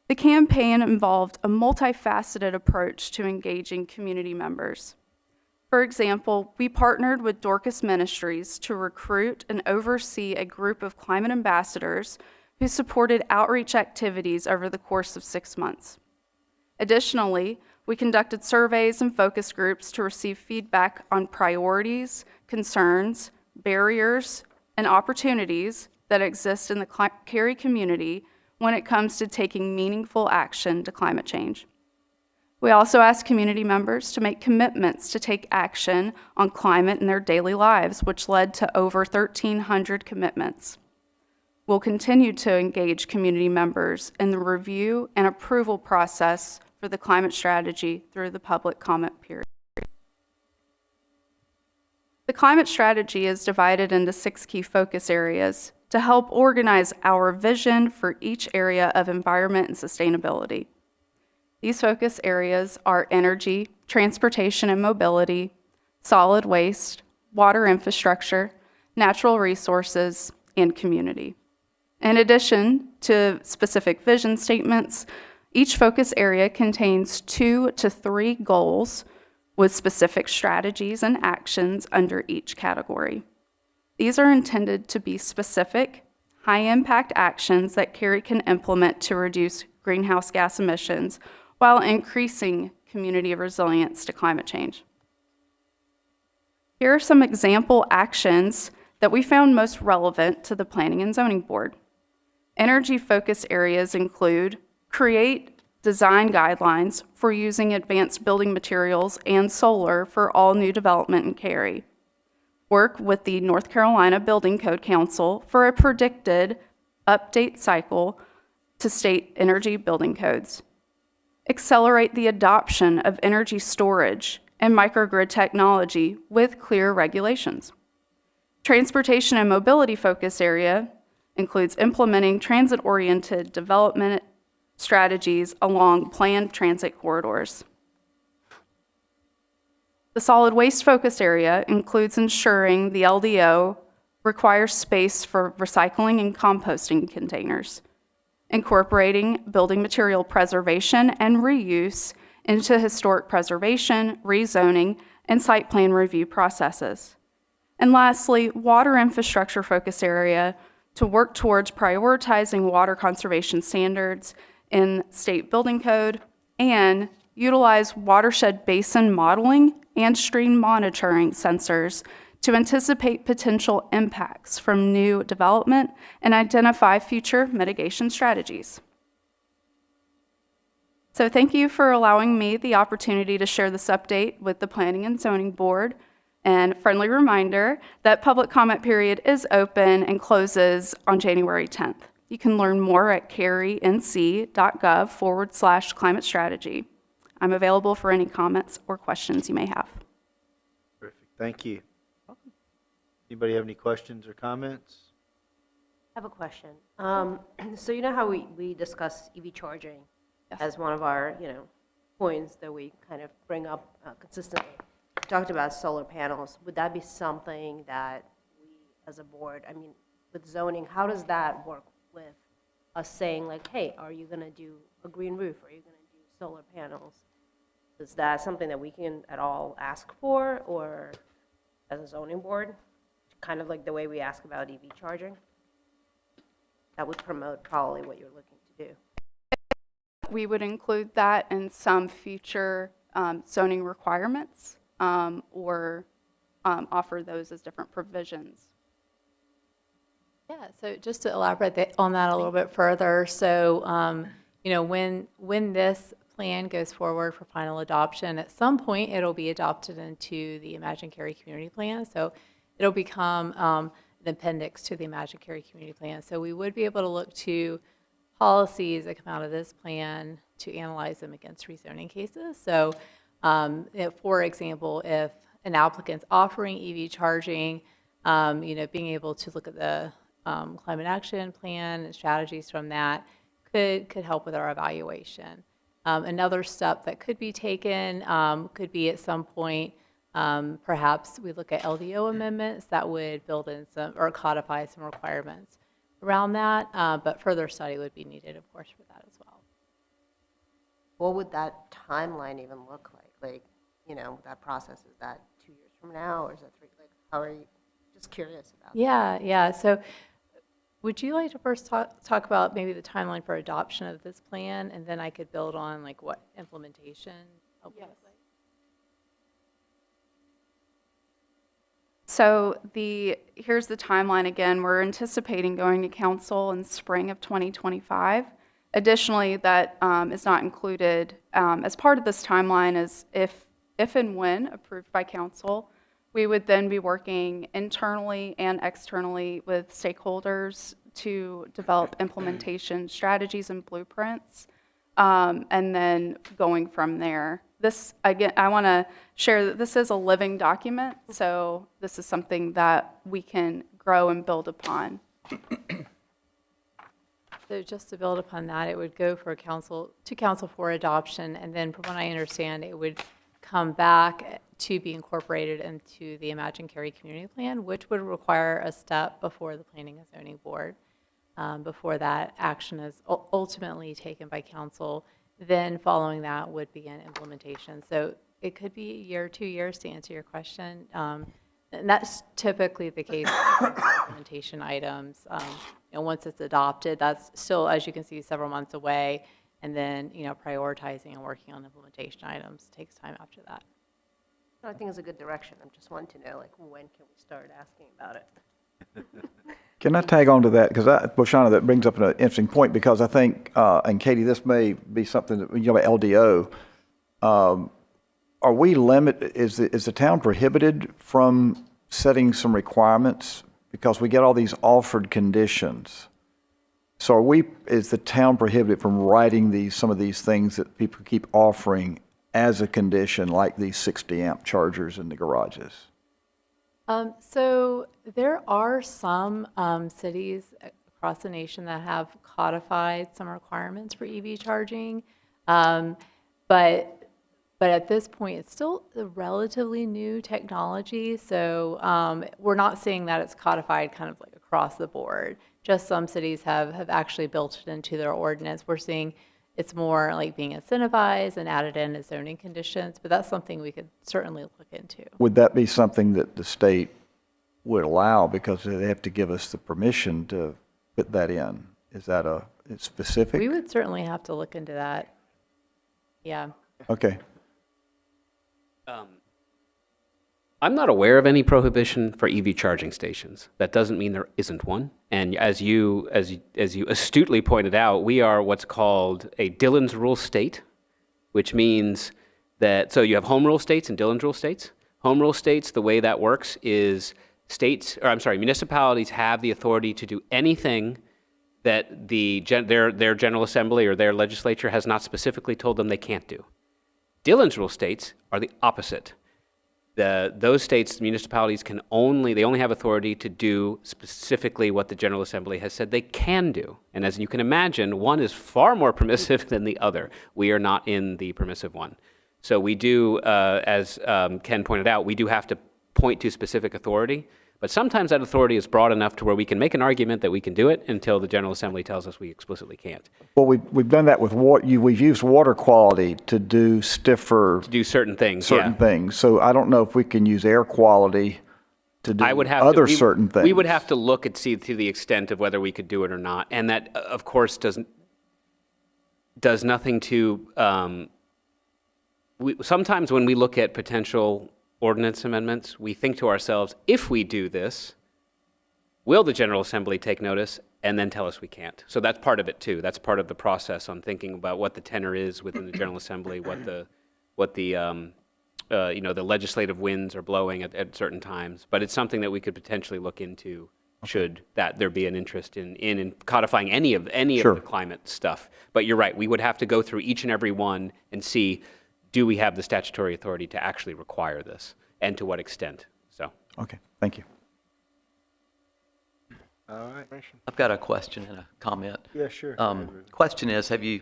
The campaign involved a multifaceted approach to engaging community members. For example, we partnered with Dorcas Ministries to recruit and oversee a group of climate ambassadors who supported outreach activities over the course of 6 months. Additionally, we conducted surveys and focus groups to receive feedback on priorities, concerns, barriers, and opportunities that exist in the Cary community when it comes to taking meaningful action to climate change. We also asked community members to make commitments to take action on climate in their daily lives, which led to over 1,300 commitments. We'll continue to engage community members in the review and approval process for the climate strategy through the public comment period. The climate strategy is divided into 6 key focus areas to help organize our vision for each area of environment and sustainability. These focus areas are energy, transportation and mobility, solid waste, water infrastructure, natural resources, and community. In addition to specific vision statements, each focus area contains 2 to 3 goals with specific strategies and actions under each category. These are intended to be specific, high-impact actions that Cary can implement to reduce greenhouse gas emissions while increasing community resilience to climate change. Here are some example actions that we found most relevant to the Planning and Zoning Board. Energy focus areas include create design guidelines for using advanced building materials and solar for all new development in Cary. Work with the North Carolina Building Code Council for a predicted update cycle to state energy building codes. Accelerate the adoption of energy storage and microgrid technology with clear regulations. Transportation and mobility focus area includes implementing transit-oriented development strategies along planned transit corridors. The solid waste focus area includes ensuring the LDO requires space for recycling and composting containers, incorporating building material preservation and reuse into historic preservation, rezoning, and site plan review processes. And lastly, water infrastructure focus area to work towards prioritizing water conservation standards in state building code and utilize watershed basin modeling and stream monitoring sensors to anticipate potential impacts from new development and identify future mitigation strategies. So thank you for allowing me the opportunity to share this update with the Planning and Zoning Board. And friendly reminder that public comment period is open and closes on January 10th. You can learn more at carync.gov/climate strategy. I'm available for any comments or questions you may have. Terrific. Thank you. Anybody have any questions or comments? I have a question. So you know how we discuss EV charging as one of our, points that we kind of bring up consistently. We talked about solar panels. Would that be something that we, as a board, with zoning, how does that work with us saying like, hey, are you going to do a green roof? Are you going to do solar panels? Is that something that we can at all ask for, or as a zoning board, kind of like the way we ask about EV charging? that would promote probably what you're looking to do. We would include that in some future zoning requirements or offer those as different provisions. Yeah, so just to elaborate on that a little bit further, so, when this plan goes forward for final adoption, at some point, it'll be adopted into the Imagine Cary Community Plan, so it'll become an appendix to the Imagine Cary Community Plan. So we would be able to look to policies that come out of this plan to analyze them against rezoning cases. So, for example, if an applicant's offering EV charging, being able to look at the climate action plan and strategies from that could help with our evaluation. Another step that could be taken could be at some point, perhaps we look at LDO amendments that would build in some or codify some requirements around that, but further study would be needed, of course, for that as well. What would that timeline even look like? Like, that process, is that 2 years from now, or is that 3? Like, how are you, just curious about that. Yeah. So would you like to first talk about maybe the timeline for adoption of this plan, and then I could build on like what implementation will look like? So here's the timeline again. We're anticipating going to council in spring of 2025. Additionally, that is not included as part of this timeline is if and when approved by council, we would then be working internally and externally with stakeholders to develop implementation strategies and blueprints, and then going from there. This, again, I want to share that this is a living document, so this is something that we can grow and build upon. So just to build upon that, it would go for council for adoption, and then from what I understand, it would come back to be incorporated into the Imagine Cary Community Plan, which would require a step before the Planning and Zoning Board, before that action is ultimately taken by council. Then following that would begin implementation. So it could be a year, 2 years to answer your question. And that's typically the case with implementation items. Once it's adopted, that's still, as you can see, several months away. And then, prioritizing and working on implementation items takes time after that. I think it's a good direction. I'm just wanting to know, like, when can we start asking about it? Can I tag on to that? Because, Boshana, that brings up an interesting point, because I think, and Katie, this may be something that, about LDO, are we is the town prohibited from setting some requirements? Because we get all these offered conditions. So is the town prohibited from writing some of these things that people keep offering as a condition, like these 60 amp chargers in the garages? So there are some cities across the nation that have codified some requirements for EV charging, but at this point, it's still a relatively new technology. So we're not seeing that it's codified kind of like across the board. Just some cities have actually built it into their ordinance. We're seeing it's more like being incentivized and added in as zoning conditions, but that's something we could certainly look into. Would that be something that the state would allow, because they have to give us the permission to put that in? Is that it's specific? We would certainly have to look into that. Yeah. Okay. I'm not aware of any prohibition for EV charging stations. That doesn't mean there isn't one. And as you astutely pointed out, we are what's called a Dillon's rule state, which means that, so you have home rule states and Dillon's rule states. Home rule states, the way that works is municipalities have the authority to do anything that their General Assembly or their legislature has not specifically told them they can't do. Dillon's rule states are the opposite. Those states, municipalities only have authority to do specifically what the General Assembly has said they can do. And as you can imagine, one is far more permissive than the other. We are not in the permissive one. So we do, as Ken pointed out, we do have to point to specific authority. But sometimes that authority is broad enough to where we can make an argument that we can do it until the General Assembly tells us we explicitly can't. Well, we've done that with we've used water quality to do stiffer. To do certain things. Certain things. So I don't know if we can use air quality to do I would have other to, certain things. We would have to look and see to the extent of whether we could do it or not. And that, of course, does nothing to, sometimes when we look at potential ordinance amendments, we think to ourselves, if we do this, will the General Assembly take notice and then tell us we can't? So that's part of it too. That's part of the process on thinking about what the tenor is within the General Assembly, what the the legislative winds are blowing at certain times. But it's something that we could potentially look into should that there be an interest in codifying any of Sure. the climate stuff. But you're right, we would have to go through each and every one and see, do we have the statutory authority to actually require this, and to what extent? So. Okay, thank you. All right. I've got a question and a comment. Yeah, sure. Question is, have you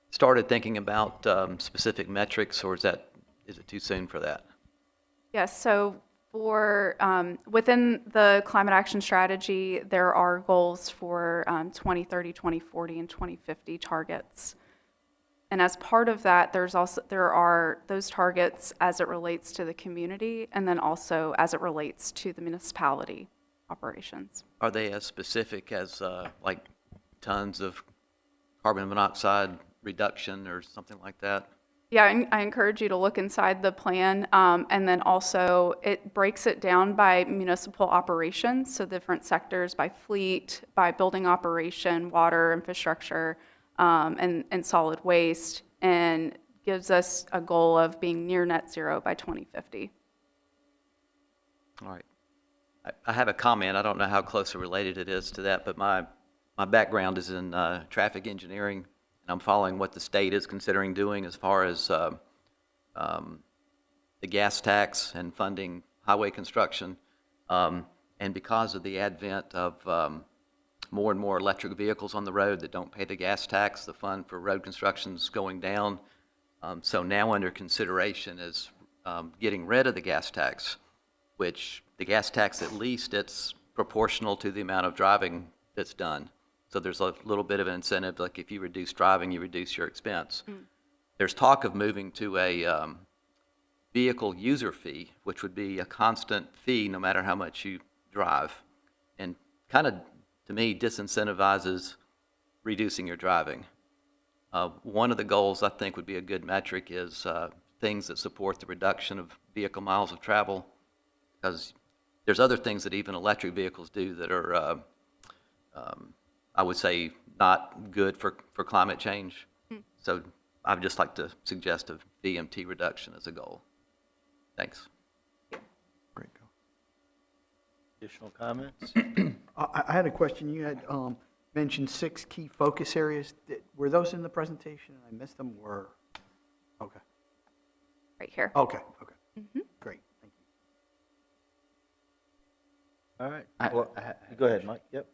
started thinking about specific metrics, or is it too soon for that? Yes, so for, within the climate action strategy, there are goals for 2030, 2040, and 2050 targets. And as part of that, there are those targets as it relates to the community, and then also as it relates to the municipality operations. Are they as specific as like tons of carbon monoxide reduction or something like that? Yeah, I encourage you to look inside the plan, and then also it breaks it down by municipal operations, so different sectors by fleet, by building operation, water, infrastructure, and solid waste, and gives us a goal of being near net zero by 2050. All right. I have a comment. I don't know how closely related it is to that, but my background is in traffic engineering, and I'm following what the state is considering doing as far as the gas tax and funding highway construction. And because of the advent of more and more electric vehicles on the road that don't pay the gas tax, the fund for road construction is going down. So now under consideration is getting rid of the gas tax, which the gas tax, at least it's proportional to the amount of driving that's done. So there's a little bit of an incentive, like if you reduce driving, you reduce your expense. There's talk of moving to a vehicle user fee, which would be a constant fee no matter how much you drive, and kind of, to me, disincentivizes reducing your driving. One of the goals I think would be a good metric is things that support the reduction of vehicle miles of travel, because there's other things that even electric vehicles do that are, I would say, not good for climate change. So I would just like to suggest a VMT reduction as a goal. Thanks. Great. Additional comments? I had a question. You had mentioned 6 key focus areas. Were those in the presentation and I missed them? Okay. Right here. Okay. Great. Thank you. All right. Well, go ahead, Mike. Yep.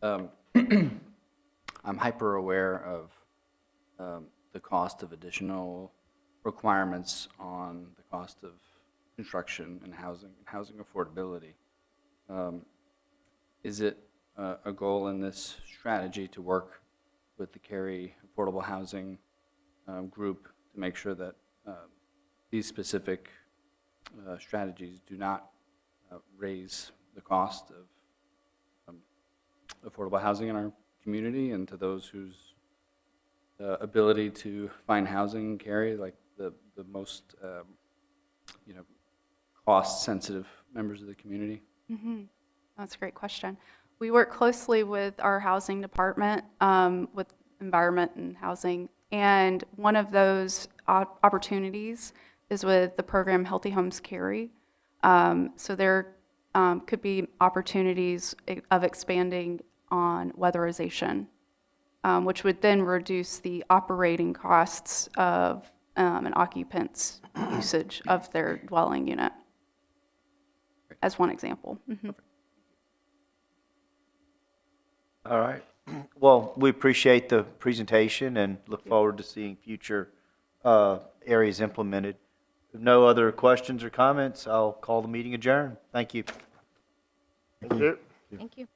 I'm hyper aware of the cost of additional requirements on the cost of construction and housing affordability. Is it a goal in this strategy to work with the Cary Affordable Housing group to make sure that these specific strategies do not raise the cost of affordable housing in our community, and to those whose ability to find housing in Cary, like the most cost-sensitive members of the community? That's a great question. We work closely with our housing department, with environment and housing, and one of those opportunities is with the program Healthy Homes Cary. So there could be opportunities of expanding on weatherization, which would then reduce the operating costs of an occupant's usage of their dwelling unit, as one example. All right. Well, we appreciate the presentation and look forward to seeing future areas implemented. If no other questions or comments, I'll call the meeting adjourned. Thank you. Thank you. Thank you.